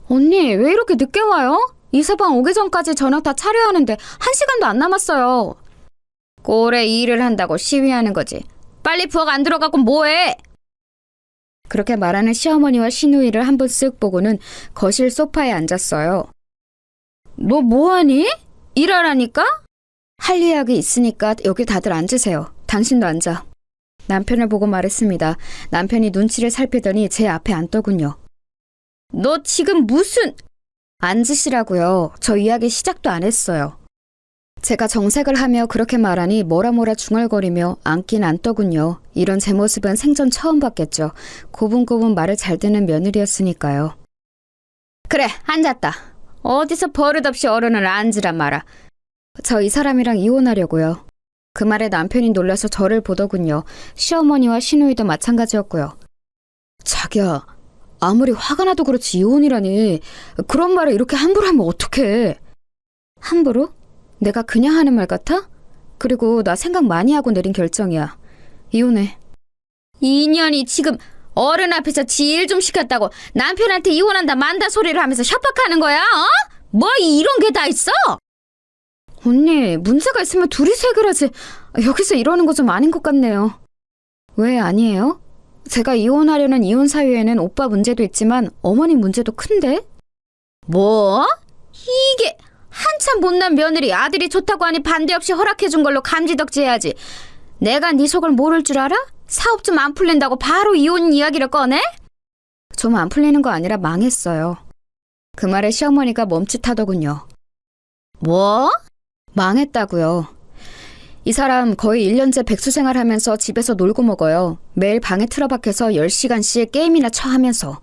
언니, 왜 이렇게 늦게 와요? 이서방 오기 전까지 저녁 다 차려야 하는데 1시간도 안 남았어요. 꼴에 일을 한다고 시위하는 거지. 빨리 부엌 안 들어가고 뭐해? 그렇게 말하는 시어머니와 시누이를 한 번 쓱 보고는 거실 소파에 앉았어요. 너 뭐하니? 일하라니까? 할 이야기 있으니까 여기 다들 앉으세요. 당신도 앉아. 남편을 보고 말했습니다. 남편이 눈치를 살피더니 제 앞에 앉더군요. 너 지금 무슨... 앉으시라고요. 저 이야기 시작도 안 했어요. 제가 정색을 하며 그렇게 말하니 뭐라 중얼거리며 앉긴 앉더군요. 이런 제 모습은 생전 처음 봤겠죠. 고분고분 말을 잘 듣는 며느리였으니까요. 그래, 앉았다. 어디서 버릇없이 어른을 앉으란 말아. 저 이 사람이랑 이혼하려고요. 그 말에 남편이 놀라서 저를 보더군요. 시어머니와 시누이도 마찬가지였고요. 자기야, 아무리 화가 나도 그렇지 이혼이라니. 그런 말을 이렇게 함부로 하면 어떡해. 함부로? 내가 그냥 하는 말 같아? 그리고 나 생각 많이 하고 내린 결정이야. 이혼해. 이 년이 지금 어른 앞에서 지 일 좀 시켰다고 남편한테 이혼한다 만다 소리를 하면서 협박하는 거야? 어? 뭐 이런 게 다 있어? 언니, 문제가 있으면 둘이서 해결하지. 여기서 이러는 거 좀 아닌 것 같네요. 왜 아니에요? 제가 이혼하려는 이혼 사유에는 오빠 문제도 있지만 어머니 문제도 큰데? 뭐? 이게 한참 못난 며느리 아들이 좋다고 하니 반대 없이 허락해준 걸로 감지덕지해야지. 내가 네 속을 모를 줄 알아? 사업 좀 안 풀린다고 바로 이혼 이야기를 꺼내? 좀 안 풀리는 거 아니라 망했어요. 그 말에 시어머니가 멈칫하더군요. 뭐? 망했다고요. 이 사람 거의 1년째 백수생활 하면서 집에서 놀고 먹어요. 매일 방에 틀어박혀서 10시간씩 게임이나 하면서.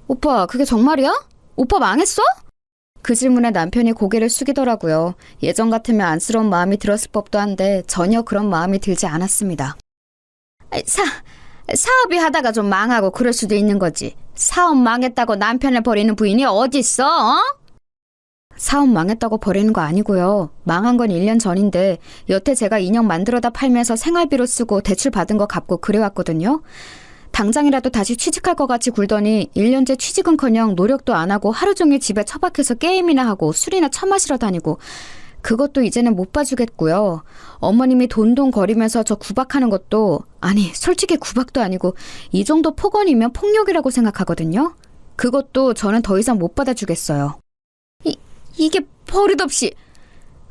오빠, 그게 정말이야? 오빠 망했어? 그 질문에 남편이 고개를 숙이더라고요. 예전 같으면 안쓰러운 마음이 들었을 법도 한데 전혀 그런 마음이 들지 않았습니다. 사업이 하다가 좀 망하고 그럴 수도 있는 거지. 사업 망했다고 남편을 버리는 부인이 어딨어? 어? 사업 망했다고 버리는 거 아니고요. 망한 건 1년 전인데 여태 제가 인형 만들어다 팔면서 생활비로 쓰고 대출 받은 거 갚고 그래왔거든요. 당장이라도 다시 취직할 것 같이 굴더니 1년째 취직은커녕 노력도 안 하고 하루 종일 집에 처박혀서 게임이나 하고 술이나 처마시러 다니고 그것도 이제는 못 봐주겠고요. 어머님이 돈돈거리면서 저 구박하는 것도 아니 솔직히 구박도 아니고 이 정도 폭언이면 폭력이라고 생각하거든요. 그것도 저는 더 이상 못 받아주겠어요. 이게 버릇없이.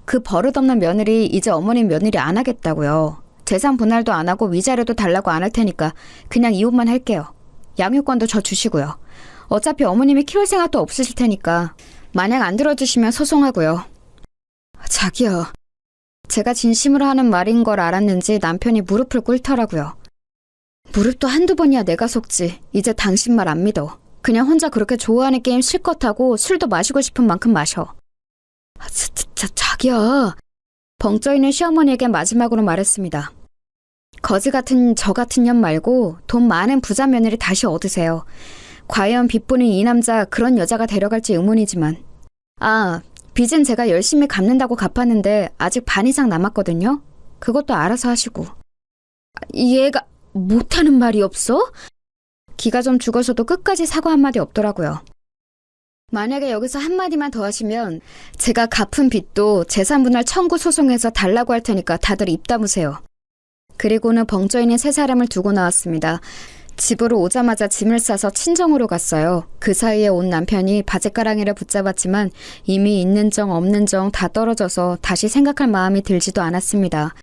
그 버릇없는 며느리 이제 어머님 며느리 안 하겠다고요. 재산 분할도 안 하고 위자료도 달라고 안 할 테니까 그냥 이혼만 할게요. 양육권도 저 주시고요. 어차피 어머님이 키울 생각도 없으실 테니까 만약 안 들어주시면 소송하고요. 자기야. 제가 진심으로 하는 말인 걸 알았는지 남편이 무릎을 꿇더라고요. 무릎도 한두 번이야 내가 속지. 이제 당신 말 안 믿어. 그냥 혼자 그렇게 좋아하는 게임 실컷 하고 술도 마시고 싶은 만큼 마셔. 자기야. 벙쪄있는 시어머니에게 마지막으로 말했습니다. 거지 같은 저 같은 년 말고 돈 많은 부자 며느리 다시 얻으세요. 과연 빚뿐인 이 남자 그런 여자가 데려갈지 의문이지만. 빚은 제가 열심히 갚는다고 갚았는데 아직 반 이상 남았거든요. 그것도 알아서 하시고. 얘가 못하는 말이 없어? 기가 좀 죽어서도 끝까지 사과 한마디 없더라고요. 만약에 여기서 한마디만 더 하시면 제가 갚은 빚도 재산분할 청구 소송해서 달라고 할 테니까 다들 입 다무세요. 그리고는 벙쪄있는 세 사람을 두고 나왔습니다. 집으로 오자마자 짐을 싸서 친정으로 갔어요. 그 사이에 온 남편이 바짓가랑이를 붙잡았지만 이미 있는 정 없는 정 다 떨어져서 다시 생각할 마음이 들지도 않았습니다.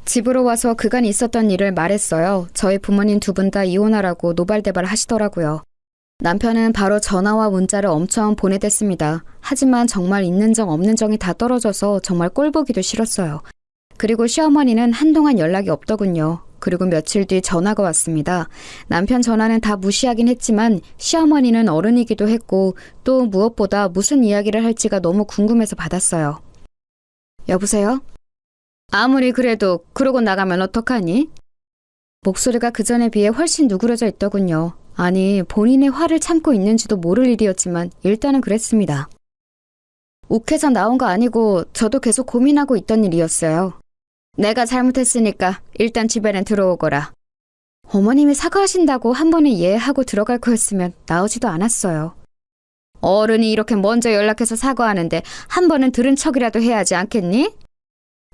집으로 와서 그간 있었던 일을 말했어요. 저희 부모님 두 분 다 이혼하라고 노발대발 하시더라고요. 남편은 바로 전화와 문자를 엄청 보내댔습니다. 하지만 정말 있는 정 없는 정이 다 떨어져서 정말 꼴보기도 싫었어요. 그리고 시어머니는 한동안 연락이 없더군요. 그리고 며칠 뒤 전화가 왔습니다. 남편 전화는 다 무시하긴 했지만 시어머니는 어른이기도 했고 또 무엇보다 무슨 이야기를 할지가 너무 궁금해서 받았어요. 여보세요? 아무리 그래도 그러고 나가면 어떡하니? 목소리가 그전에 비해 훨씬 누그러져 있더군요. 아니 본인의 화를 참고 있는지도 모를 일이었지만 일단은 그랬습니다. 욱해서 나온 거 아니고 저도 계속 고민하고 있던 일이었어요. 내가 잘못했으니까 일단 집에는 들어오거라. 어머님이 사과하신다고 한 번에 이해하고 들어갈 거였으면 나오지도 않았어요. 어른이 이렇게 먼저 연락해서 사과하는데 한 번은 들은 척이라도 해야지 않겠니?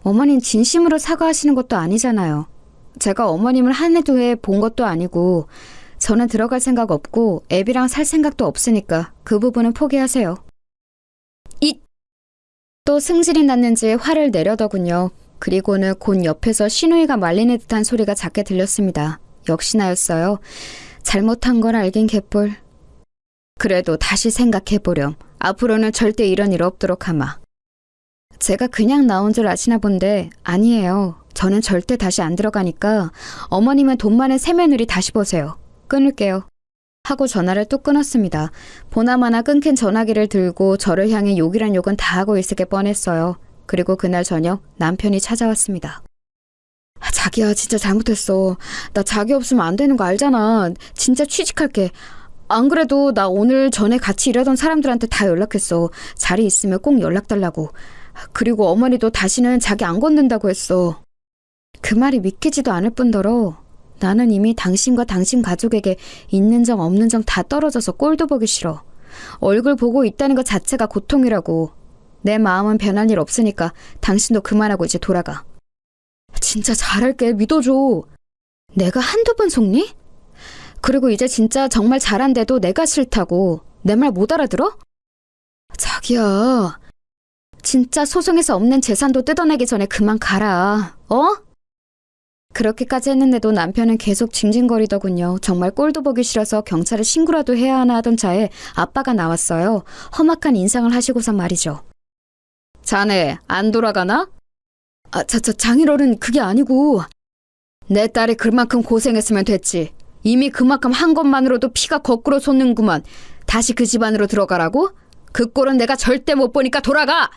어머님 진심으로 사과하시는 것도 아니잖아요. 제가 어머님을 한 해 두 해 본 것도 아니고 저는 들어갈 생각 없고 애비랑 살 생각도 없으니까 그 부분은 포기하세요. 또 승질이 났는지 화를 내려더군요. 그리고는 곧 옆에서 시누이가 말리는 듯한 소리가 작게 들렸습니다. 역시나였어요. 잘못한 걸 알긴 개뿔. 그래도 다시 생각해보렴. 앞으로는 절대 이런 일 없도록 하마. 제가 그냥 나온 줄 아시나 본데 아니에요. 저는 절대 다시 안 들어가니까 어머님은 돈 많은 새며느리 다시 보세요. 끊을게요. 하고 전화를 뚝 끊었습니다. 보나마나 끊긴 전화기를 들고 저를 향해 욕이란 욕은 다 하고 있을 게 뻔했어요. 그리고 그날 저녁 남편이 찾아왔습니다. 자기야, 진짜 잘못했어. 나 자기 없으면 안 되는 거 알잖아. 진짜 취직할게. 안 그래도 나 오늘 전에 같이 일하던 사람들한테 다 연락했어. 자리 있으면 꼭 연락 달라고. 그리고 어머니도 다시는 자기 안 건든다고 했어. 그 말이 믿기지도 않을 뿐더러 나는 이미 당신과 당신 가족에게 있는 정 없는 정 다 떨어져서 꼴도 보기 싫어. 얼굴 보고 있다는 것 자체가 고통이라고. 내 마음은 변할 일 없으니까 당신도 그만하고 이제 돌아가. 진짜 잘할게. 믿어줘. 내가 한두 번 속니? 그리고 이제 진짜 정말 잘한데도 내가 싫다고. 내 말 못 알아들어? 자기야. 진짜 소송에서 없는 재산도 뜯어내기 전에 그만 가라. 어? 그렇게까지 했는데도 남편은 계속 징징거리더군요. 정말 꼴도 보기 싫어서 경찰에 신고라도 해야 하나 하던 차에 아빠가 나왔어요. 험악한 인상을 하시고서 말이죠. 자네 안 돌아가나? 장인어른 그게 아니고. 내 딸이 그만큼 고생했으면 됐지. 이미 그만큼 한 것만으로도 피가 거꾸로 솟는구만. 다시 그 집안으로 들어가라고? 그 꼴은 내가 절대 못 보니까 돌아가!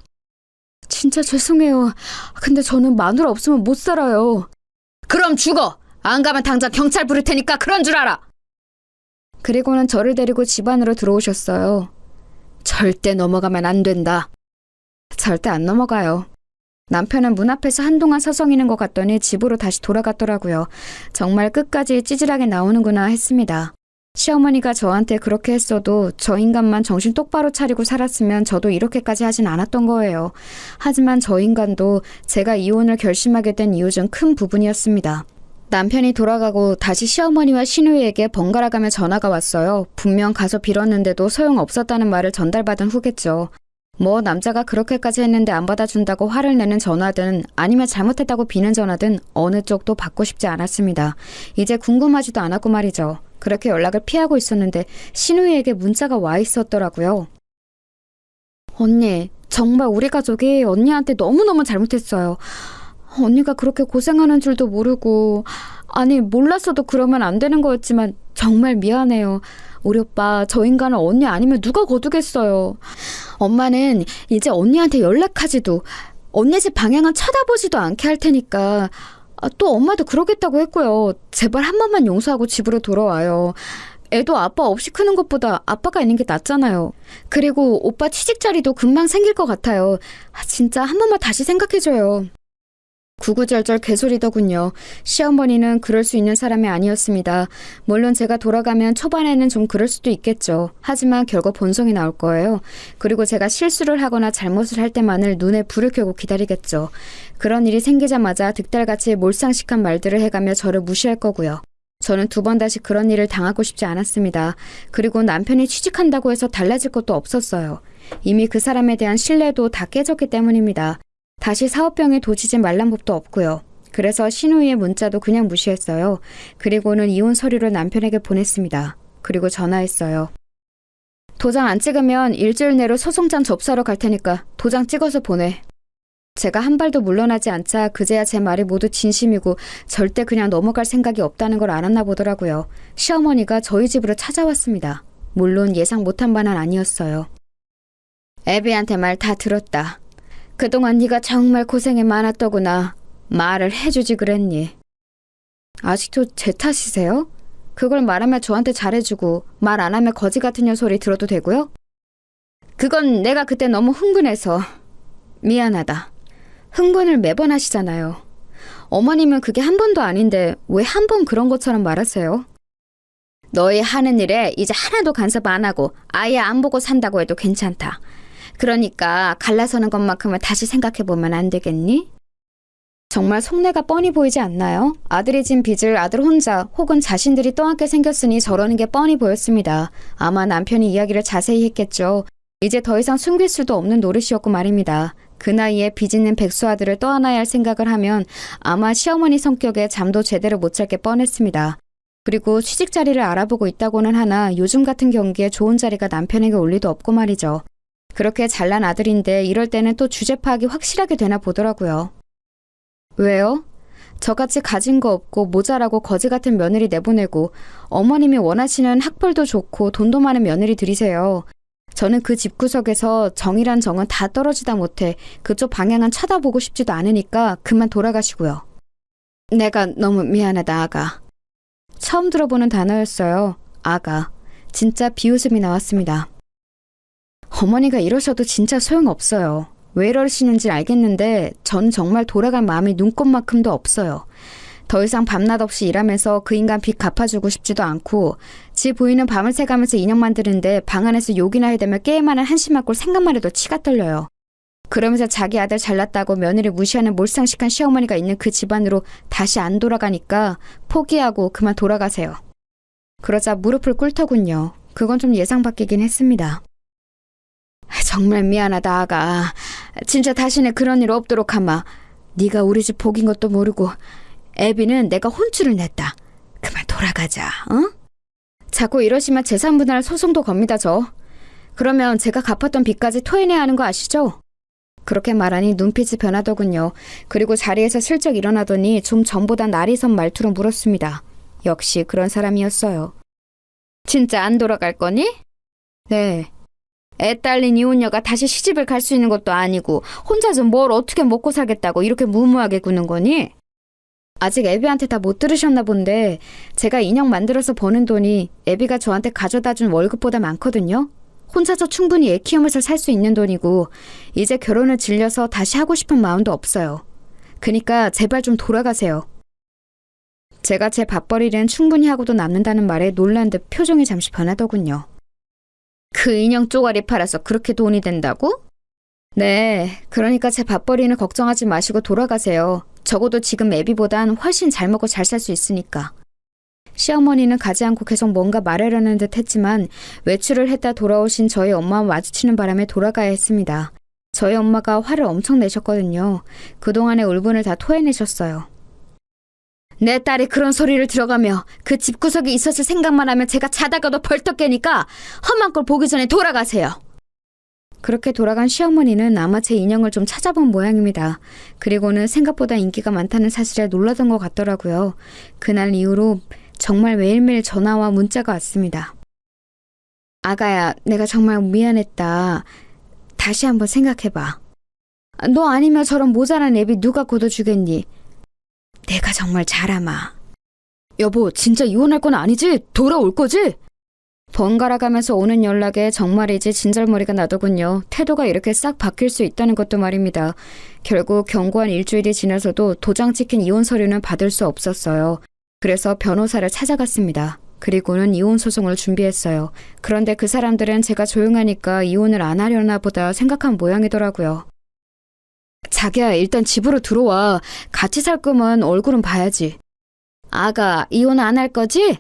진짜 죄송해요. 근데 저는 마누라 없으면 못 살아요. 그럼 죽어! 안 가면 당장 경찰 부를 테니까 그런 줄 알아! 그리고는 저를 데리고 집 안으로 들어오셨어요. 절대 넘어가면 안 된다. 절대 안 넘어가요. 남편은 문 앞에서 한동안 서성이는 것 같더니 집으로 다시 돌아갔더라고요. 정말 끝까지 찌질하게 나오는구나 했습니다. 시어머니가 저한테 그렇게 했어도 저 인간만 정신 똑바로 차리고 살았으면 저도 이렇게까지 하진 않았던 거예요. 하지만 저 인간도 제가 이혼을 결심하게 된 이유 중 큰 부분이었습니다. 남편이 돌아가고 다시 시어머니와 시누이에게 번갈아가며 전화가 왔어요. 분명 가서 빌었는데도 소용없었다는 말을 전달받은 후겠죠. 뭐 남자가 그렇게까지 했는데 안 받아준다고 화를 내는 전화든 아니면 잘못했다고 비는 전화든 어느 쪽도 받고 싶지 않았습니다. 이제 궁금하지도 않았고 말이죠. 그렇게 연락을 피하고 있었는데 시누이에게 문자가 와 있었더라고요. 언니, 정말 우리 가족이 언니한테 너무너무 잘못했어요. 언니가 그렇게 고생하는 줄도 모르고, 아니 몰랐어도 그러면 안 되는 거였지만 정말 미안해요. 우리 오빠 저 인간은 언니 아니면 누가 거두겠어요. 엄마는 이제 언니한테 연락하지도 언니 집 방향은 쳐다보지도 않게 할 테니까. 또 엄마도 그러겠다고 했고요. 제발 한 번만 용서하고 집으로 돌아와요. 애도 아빠 없이 크는 것보다 아빠가 있는 게 낫잖아요. 그리고 오빠 취직 자리도 금방 생길 것 같아요. 진짜 한 번만 다시 생각해줘요. 구구절절 개소리더군요. 시어머니는 그럴 수 있는 사람이 아니었습니다. 물론 제가 돌아가면 초반에는 좀 그럴 수도 있겠죠. 하지만 결국 본성이 나올 거예요. 그리고 제가 실수를 하거나 잘못을 할 때만을 눈에 불을 켜고 기다리겠죠. 그런 일이 생기자마자 득달같이 몰상식한 말들을 해가며 저를 무시할 거고요. 저는 두 번 다시 그런 일을 당하고 싶지 않았습니다. 그리고 남편이 취직한다고 해서 달라질 것도 없었어요. 이미 그 사람에 대한 신뢰도 다 깨졌기 때문입니다. 다시 사업병에 도지지 말란 법도 없고요. 그래서 시누이의 문자도 그냥 무시했어요. 그리고는 이혼 서류를 남편에게 보냈습니다. 그리고 전화했어요. 도장 안 찍으면 일주일 내로 소송장 접수하러 갈 테니까 도장 찍어서 보내. 제가 한 발도 물러나지 않자 그제야 제 말이 모두 진심이고 절대 그냥 넘어갈 생각이 없다는 걸 알았나 보더라고요. 시어머니가 저희 집으로 찾아왔습니다. 물론 예상 못한 바는 아니었어요. 애비한테 말 다 들었다. 그동안 네가 정말 고생이 많았더구나. 말을 해주지 그랬니? 아직도 제 탓이세요? 그걸 말하면 저한테 잘해주고 말 안 하면 거지 같은 년 소리 들어도 되고요? 그건 내가 그때 너무 흥분해서 미안하다. 흥분을 매번 하시잖아요. 어머님은 그게 한 번도 아닌데 왜 한 번 그런 것처럼 말하세요? 너희 하는 일에 이제 하나도 간섭 안 하고 아예 안 보고 산다고 해도 괜찮다. 그러니까 갈라서는 것만큼은 다시 생각해보면 안 되겠니? 정말 속내가 뻔히 보이지 않나요? 아들이 진 빚을 아들 혼자 혹은 자신들이 떠안게 생겼으니 저러는 게 뻔히 보였습니다. 아마 남편이 이야기를 자세히 했겠죠. 이제 더 이상 숨길 수도 없는 노릇이었고 말입니다. 그 나이에 빚 있는 백수 아들을 떠안아야 할 생각을 하면 아마 시어머니 성격에 잠도 제대로 못 잘 게 뻔했습니다. 그리고 취직 자리를 알아보고 있다고는 하나 요즘 같은 경기에 좋은 자리가 남편에게 올 리도 없고 말이죠. 그렇게 잘난 아들인데 이럴 때는 또 주제 파악이 확실하게 되나 보더라고요. 왜요? 저같이 가진 거 없고 모자라고 거지 같은 며느리 내보내고 어머님이 원하시는 학벌도 좋고 돈도 많은 며느리 들이세요. 저는 그 집구석에서 정이란 정은 다 떨어지다 못해 그쪽 방향은 쳐다보고 싶지도 않으니까 그만 돌아가시고요. 내가 너무 미안하다, 아가. 처음 들어보는 단어였어요. 아가. 진짜 비웃음이 나왔습니다. 어머니가 이러셔도 진짜 소용없어요. 왜 이러시는지 알겠는데 전 정말 돌아갈 마음이 눈꼽만큼도 없어요. 더 이상 밤낮 없이 일하면서 그 인간 빚 갚아주고 싶지도 않고 지 부인은 밤을 새가면서 인형 만드는데 방 안에서 욕이나 해대며 게임하는 한심한 꼴 생각만 해도 치가 떨려요. 그러면서 자기 아들 잘났다고 며느리 무시하는 몰상식한 시어머니가 있는 그 집안으로 다시 안 돌아가니까 포기하고 그만 돌아가세요. 그러자 무릎을 꿇더군요. 그건 좀 예상 밖이긴 했습니다. 정말 미안하다, 아가. 진짜 다시는 그런 일 없도록 하마. 네가 우리 집 복인 것도 모르고 애비는 내가 혼쭐을 냈다. 그만 돌아가자, 어? 자꾸 이러시면 재산분할 소송도 겁니다, 저. 그러면 제가 갚았던 빚까지 토해내야 하는 거 아시죠? 그렇게 말하니 눈빛이 변하더군요. 그리고 자리에서 슬쩍 일어나더니 좀 전보다 날이 선 말투로 물었습니다. 역시 그런 사람이었어요. 진짜 안 돌아갈 거니? 네. 애 딸린 이혼녀가 다시 시집을 갈 수 있는 것도 아니고 혼자서 뭘 어떻게 먹고 살겠다고 이렇게 무모하게 구는 거니? 아직 애비한테 다 못 들으셨나 본데 제가 인형 만들어서 버는 돈이 애비가 저한테 가져다 준 월급보다 많거든요. 혼자서 충분히 애 키우면서 살 수 있는 돈이고 이제 결혼을 질려서 다시 하고 싶은 마음도 없어요. 그니까 제발 좀 돌아가세요. 제가 제 밥벌이는 충분히 하고도 남는다는 말에 놀란 듯 표정이 잠시 변하더군요. 그 인형 쪼가리 팔아서 그렇게 돈이 된다고? 네, 그러니까 제 밥벌이는 걱정하지 마시고 돌아가세요. 적어도 지금 애비보단 훨씬 잘 먹고 잘 살 수 있으니까. 시어머니는 가지 않고 계속 뭔가 말하려는 듯 했지만 외출을 했다 돌아오신 저희 엄마와 마주치는 바람에 돌아가야 했습니다. 저희 엄마가 화를 엄청 내셨거든요. 그동안의 울분을 다 토해내셨어요. 내 딸이 그런 소리를 들어가며 그 집구석에 있었을 생각만 하면 제가 자다가도 벌떡 깨니까 험한 꼴 보기 전에 돌아가세요. 그렇게 돌아간 시어머니는 아마 제 인형을 좀 찾아본 모양입니다. 그리고는 생각보다 인기가 많다는 사실에 놀라던 것 같더라고요. 그날 이후로 정말 매일매일 전화와 문자가 왔습니다. 아가야, 내가 정말 미안했다. 다시 한번 생각해봐. 너 아니면 저런 모자란 애비 누가 걷어주겠니? 내가 정말 잘하마. 여보, 진짜 이혼할 건 아니지? 돌아올 거지? 번갈아 가면서 오는 연락에 정말이지 진절머리가 나더군요. 태도가 이렇게 싹 바뀔 수 있다는 것도 말입니다. 결국 경고한 일주일이 지나서도 도장 찍힌 이혼 서류는 받을 수 없었어요. 그래서 변호사를 찾아갔습니다. 그리고는 이혼 소송을 준비했어요. 그런데 그 사람들은 제가 조용하니까 이혼을 안 하려나 보다 생각한 모양이더라고요. 자기야, 일단 집으로 들어와. 같이 살 거면 얼굴은 봐야지. 아가, 이혼 안 할 거지?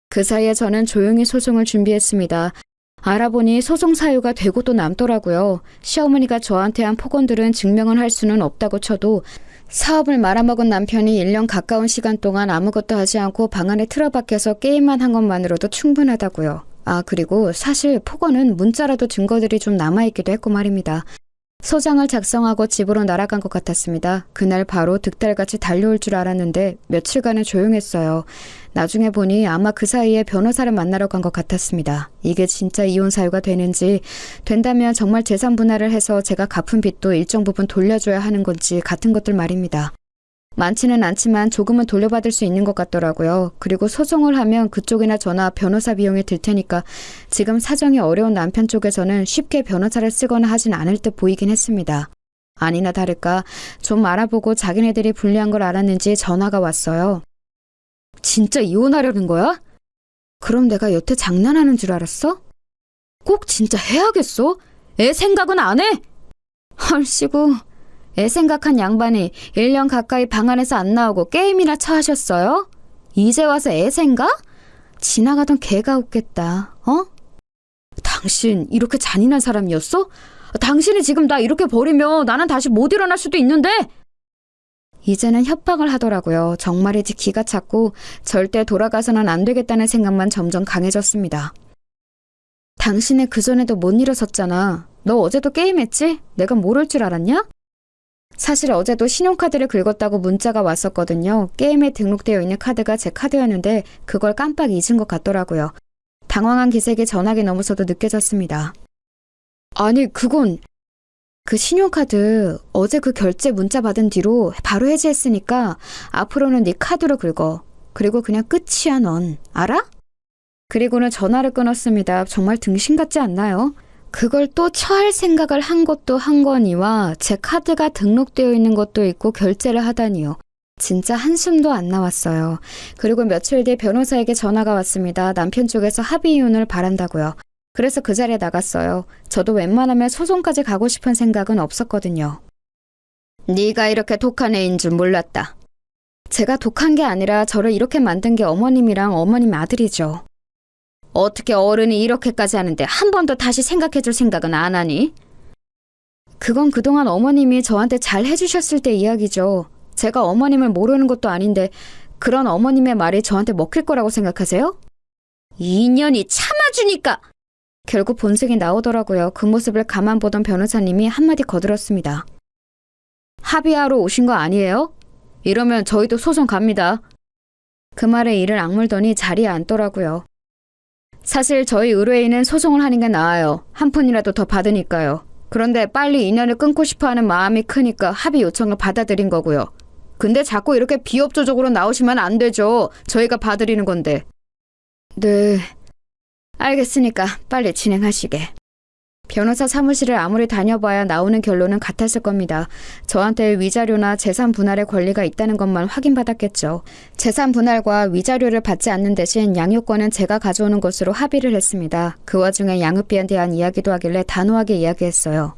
그 사이에 저는 조용히 소송을 준비했습니다. 알아보니 소송 사유가 되고 또 남더라고요. 시어머니가 저한테 한 폭언들은 증명은 할 수는 없다고 쳐도 사업을 말아먹은 남편이 1년 가까운 시간 동안 아무것도 하지 않고 방 안에 틀어박혀서 게임만 한 것만으로도 충분하다고요. 아, 그리고 사실 폭언은 문자라도 증거들이 좀 남아있기도 했고 말입니다. 소장을 작성하고 집으로 날아간 것 같았습니다. 그날 바로 득달같이 달려올 줄 알았는데 며칠간은 조용했어요. 나중에 보니 아마 그 사이에 변호사를 만나러 간 것 같았습니다. 이게 진짜 이혼 사유가 되는지, 된다면 정말 재산 분할을 해서 제가 갚은 빚도 일정 부분 돌려줘야 하는 건지 같은 것들 말입니다. 많지는 않지만 조금은 돌려받을 수 있는 것 같더라고요. 그리고 소송을 하면 그쪽이나 저나 변호사 비용이 들 테니까 지금 사정이 어려운 남편 쪽에서는 쉽게 변호사를 쓰거나 하진 않을 듯 보이긴 했습니다. 아니나 다를까 좀 알아보고 자기네들이 불리한 걸 알았는지 전화가 왔어요. 진짜 이혼하려는 거야? 그럼 내가 여태 장난하는 줄 알았어? 꼭 진짜 해야겠어? 애 생각은 안 해? 헐씨구, 애 생각한 양반이 1년 가까이 방 안에서 안 나오고 게임이나 처하셨어요? 이제 와서 애 생각? 지나가던 개가 웃겠다, 어? 당신 이렇게 잔인한 사람이었어? 당신이 지금 나 이렇게 버리면 나는 다시 못 일어날 수도 있는데! 이제는 협박을 하더라고요. 정말이지 기가 찼고 절대 돌아가서는 안 되겠다는 생각만 점점 강해졌습니다. 당신은 그전에도 못 일어섰잖아. 너 어제도 게임했지? 내가 모를 줄 알았냐? 사실 어제도 신용카드를 긁었다고 문자가 왔었거든요. 게임에 등록되어 있는 카드가 제 카드였는데 그걸 깜빡 잊은 것 같더라고요. 당황한 기색이 전화기 너머서도 느껴졌습니다. 아니 그건 그 신용카드 어제 그 결제 문자 받은 뒤로 바로 해지했으니까 앞으로는 네 카드로 긁어. 그리고 그냥 끝이야 넌. 알아? 그리고는 전화를 끊었습니다. 정말 등신 같지 않나요? 그걸 또 처할 생각을 한 것도 한 거니와 제 카드가 등록되어 있는 것도 있고 결제를 하다니요. 진짜 한숨도 안 나왔어요. 그리고 며칠 뒤 변호사에게 전화가 왔습니다. 남편 쪽에서 합의 이혼을 바란다고요. 그래서 그 자리에 나갔어요. 저도 웬만하면 소송까지 가고 싶은 생각은 없었거든요. 네가 이렇게 독한 애인 줄 몰랐다. 제가 독한 게 아니라 저를 이렇게 만든 게 어머님이랑 어머님 아들이죠. 어떻게 어른이 이렇게까지 하는데 한 번도 다시 생각해줄 생각은 안 하니? 그건 그동안 어머님이 저한테 잘 해주셨을 때 이야기죠. 제가 어머님을 모르는 것도 아닌데 그런 어머님의 말이 저한테 먹힐 거라고 생각하세요? 2년이 참아주니까! 결국 본색이 나오더라고요. 그 모습을 가만 보던 변호사님이 한마디 거들었습니다. 합의하러 오신 거 아니에요? 이러면 저희도 소송 갑니다. 그 말에 이를 악물더니 자리에 앉더라고요. 사실 저희 의뢰인은 소송을 하는 게 나아요. 한 푼이라도 더 받으니까요. 그런데 빨리 인연을 끊고 싶어하는 마음이 크니까 합의 요청을 받아들인 거고요. 근데 자꾸 이렇게 비협조적으로 나오시면 안 되죠. 저희가 봐드리는 건데. 네, 알겠으니까 빨리 진행하시게. 변호사 사무실을 아무리 다녀봐야 나오는 결론은 같았을 겁니다. 저한테 위자료나 재산 분할의 권리가 있다는 것만 확인받았겠죠. 재산 분할과 위자료를 받지 않는 대신 양육권은 제가 가져오는 것으로 합의를 했습니다. 그 와중에 양육비에 대한 이야기도 하길래 단호하게 이야기했어요.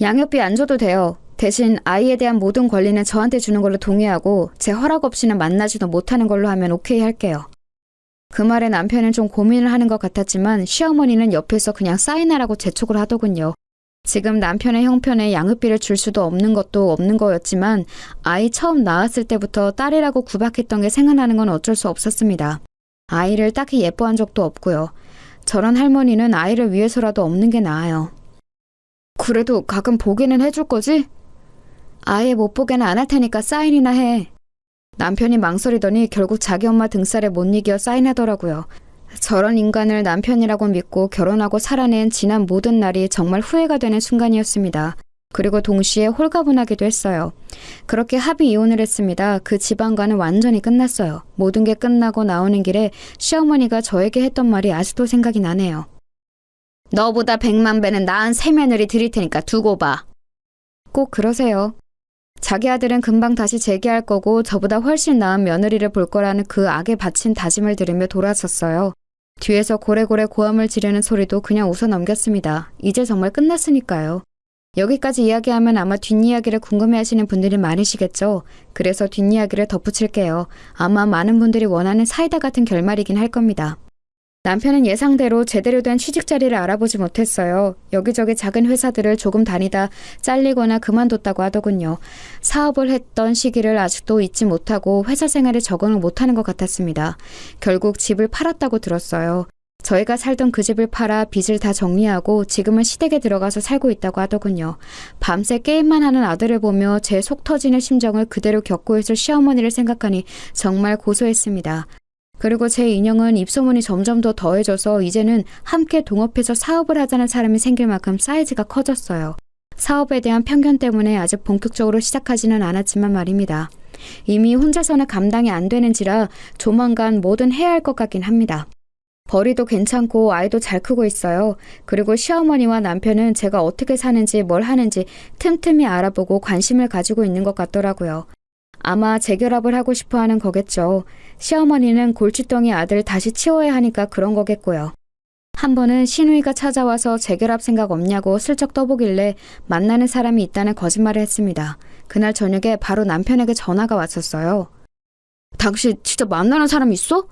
양육비 안 줘도 돼요. 대신 아이에 대한 모든 권리는 저한테 주는 걸로 동의하고 제 허락 없이는 만나지도 못하는 걸로 하면 오케이 할게요. 그 말에 남편은 좀 고민을 하는 것 같았지만 시어머니는 옆에서 그냥 사인하라고 재촉을 하더군요. 지금 남편의 형편에 양육비를 줄 수도 없는 것도 없는 거였지만 아이 처음 낳았을 때부터 딸이라고 구박했던 게 생각나는 건 어쩔 수 없었습니다. 아이를 딱히 예뻐한 적도 없고요. 저런 할머니는 아이를 위해서라도 없는 게 나아요. 그래도 가끔 보기는 해줄 거지? 아예 못 보게는 안 할 테니까 사인이나 해. 남편이 망설이더니 결국 자기 엄마 등살에 못 이겨 사인하더라고요. 저런 인간을 남편이라고 믿고 결혼하고 살아낸 지난 모든 날이 정말 후회가 되는 순간이었습니다. 그리고 동시에 홀가분하기도 했어요. 그렇게 합의 이혼을 했습니다. 그 집안과는 완전히 끝났어요. 모든 게 끝나고 나오는 길에 시어머니가 저에게 했던 말이 아직도 생각이 나네요. 너보다 100만 배는 나은 새 며느리 드릴 테니까 두고 봐. 꼭 그러세요. 자기 아들은 금방 다시 재기할 거고 저보다 훨씬 나은 며느리를 볼 거라는 그 악에 바친 다짐을 들으며 돌아섰어요. 뒤에서 고래고래 고함을 지르는 소리도 그냥 웃어 넘겼습니다. 이제 정말 끝났으니까요. 여기까지 이야기하면 아마 뒷이야기를 궁금해하시는 분들이 많으시겠죠. 그래서 뒷이야기를 덧붙일게요. 아마 많은 분들이 원하는 사이다 같은 결말이긴 할 겁니다. 남편은 예상대로 제대로 된 취직 자리를 알아보지 못했어요. 여기저기 작은 회사들을 조금 다니다 잘리거나 그만뒀다고 하더군요. 사업을 했던 시기를 아직도 잊지 못하고 회사 생활에 적응을 못하는 것 같았습니다. 결국 집을 팔았다고 들었어요. 저희가 살던 그 집을 팔아 빚을 다 정리하고 지금은 시댁에 들어가서 살고 있다고 하더군요. 밤새 게임만 하는 아들을 보며 제 속 터지는 심정을 그대로 겪고 있을 시어머니를 생각하니 정말 고소했습니다. 그리고 제 인형은 입소문이 점점 더 더해져서 이제는 함께 동업해서 사업을 하자는 사람이 생길 만큼 사이즈가 커졌어요. 사업에 대한 편견 때문에 아직 본격적으로 시작하지는 않았지만 말입니다. 이미 혼자서는 감당이 안 되는지라 조만간 뭐든 해야 할 것 같긴 합니다. 벌이도 괜찮고 아이도 잘 크고 있어요. 그리고 시어머니와 남편은 제가 어떻게 사는지 뭘 하는지 틈틈이 알아보고 관심을 가지고 있는 것 같더라고요. 아마 재결합을 하고 싶어 하는 거겠죠. 시어머니는 골칫덩이 아들 다시 치워야 하니까 그런 거겠고요. 한 번은 시누이가 찾아와서 재결합 생각 없냐고 슬쩍 떠보길래 만나는 사람이 있다는 거짓말을 했습니다. 그날 저녁에 바로 남편에게 전화가 왔었어요. 당신 진짜 만나는 사람 있어?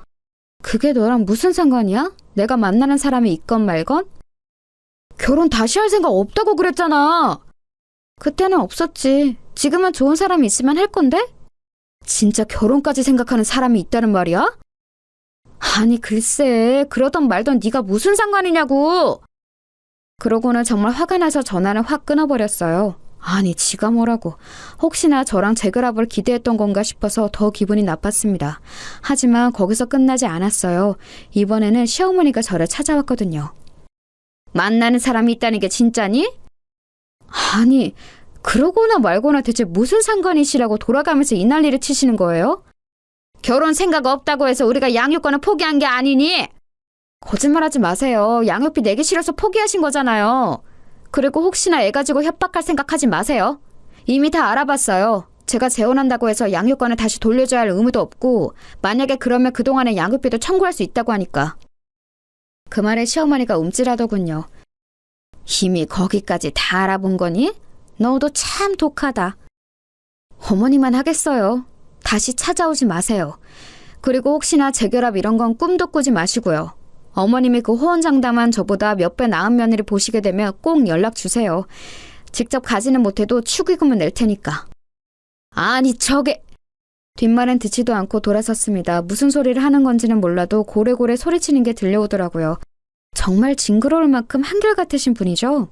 그게 너랑 무슨 상관이야? 내가 만나는 사람이 있건 말건? 결혼 다시 할 생각 없다고 그랬잖아. 그때는 없었지. 지금은 좋은 사람이 있으면 할 건데? 진짜 결혼까지 생각하는 사람이 있다는 말이야? 아니 글쎄 그러던 말던 네가 무슨 상관이냐고. 그러고는 정말 화가 나서 전화를 확 끊어버렸어요. 아니 지가 뭐라고. 혹시나 저랑 재결합을 기대했던 건가 싶어서 더 기분이 나빴습니다. 하지만 거기서 끝나지 않았어요. 이번에는 시어머니가 저를 찾아왔거든요. 만나는 사람이 있다는 게 진짜니? 아니 그러거나 말거나 대체 무슨 상관이시라고 돌아가면서 이 난리를 치시는 거예요? 결혼 생각 없다고 해서 우리가 양육권을 포기한 게 아니니? 거짓말하지 마세요. 양육비 내기 싫어서 포기하신 거잖아요. 그리고 혹시나 애 가지고 협박할 생각하지 마세요. 이미 다 알아봤어요. 제가 재혼한다고 해서 양육권을 다시 돌려줘야 할 의무도 없고 만약에 그러면 그동안의 양육비도 청구할 수 있다고 하니까. 그 말에 시어머니가 움찔하더군요. 이미 거기까지 다 알아본 거니? 너도 참 독하다. 어머니만 하겠어요. 다시 찾아오지 마세요. 그리고 혹시나 재결합 이런 건 꿈도 꾸지 마시고요. 어머님이 그 호언장담한 저보다 몇 배 나은 며느리 보시게 되면 꼭 연락 주세요. 직접 가지는 못해도 축의금은 낼 테니까. 아니 저게... 뒷말은 듣지도 않고 돌아섰습니다. 무슨 소리를 하는 건지는 몰라도 고래고래 소리치는 게 들려오더라고요. 정말 징그러울 만큼 한결같으신 분이죠.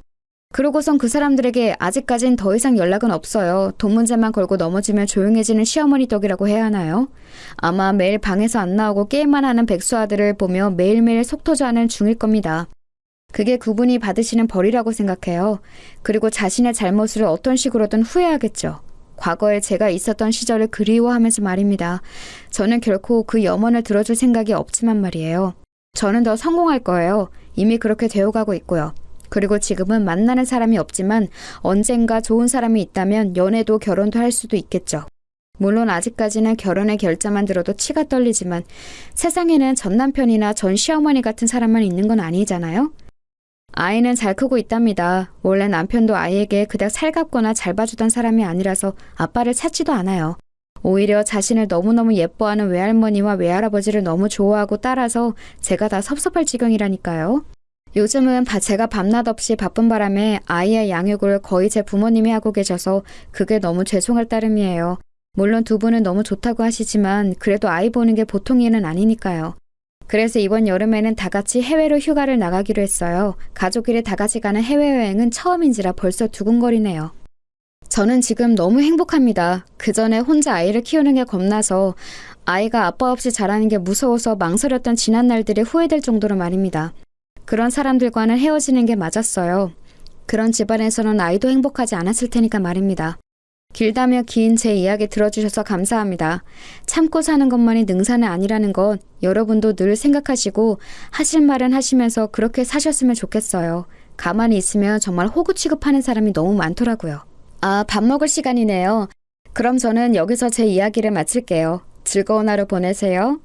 그러고선 그 사람들에게 아직까진 더 이상 연락은 없어요. 돈 문제만 걸고 넘어지면 조용해지는 시어머니 덕이라고 해야 하나요? 아마 매일 방에서 안 나오고 게임만 하는 백수 아들을 보며 매일매일 속터져하는 중일 겁니다. 그게 그분이 받으시는 벌이라고 생각해요. 그리고 자신의 잘못을 어떤 식으로든 후회하겠죠. 과거에 제가 있었던 시절을 그리워하면서 말입니다. 저는 결코 그 염원을 들어줄 생각이 없지만 말이에요. 저는 더 성공할 거예요. 이미 그렇게 되어가고 있고요. 그리고 지금은 만나는 사람이 없지만 언젠가 좋은 사람이 있다면 연애도 결혼도 할 수도 있겠죠. 물론 아직까지는 결혼의 결자만 들어도 치가 떨리지만 세상에는 전 남편이나 전 시어머니 같은 사람만 있는 건 아니잖아요. 아이는 잘 크고 있답니다. 원래 남편도 아이에게 그닥 살갑거나 잘 봐주던 사람이 아니라서 아빠를 찾지도 않아요. 오히려 자신을 너무너무 예뻐하는 외할머니와 외할아버지를 너무 좋아하고 따라서 제가 다 섭섭할 지경이라니까요. 요즘은 제가 밤낮 없이 바쁜 바람에 아이의 양육을 거의 제 부모님이 하고 계셔서 그게 너무 죄송할 따름이에요. 물론 두 분은 너무 좋다고 하시지만 그래도 아이 보는 게 보통 일은 아니니까요. 그래서 이번 여름에는 다 같이 해외로 휴가를 나가기로 했어요. 가족끼리 다 같이 가는 해외여행은 처음인지라 벌써 두근거리네요. 저는 지금 너무 행복합니다. 그 전에 혼자 아이를 키우는 게 겁나서 아이가 아빠 없이 자라는 게 무서워서 망설였던 지난 날들이 후회될 정도로 말입니다. 그런 사람들과는 헤어지는 게 맞았어요. 그런 집안에서는 아이도 행복하지 않았을 테니까 말입니다. 길다며 긴 제 이야기 들어주셔서 감사합니다. 참고 사는 것만이 능사는 아니라는 것 여러분도 늘 생각하시고 하실 말은 하시면서 그렇게 사셨으면 좋겠어요. 가만히 있으면 정말 호구 취급하는 사람이 너무 많더라고요. 아, 밥 먹을 시간이네요. 그럼 저는 여기서 제 이야기를 마칠게요. 즐거운 하루 보내세요.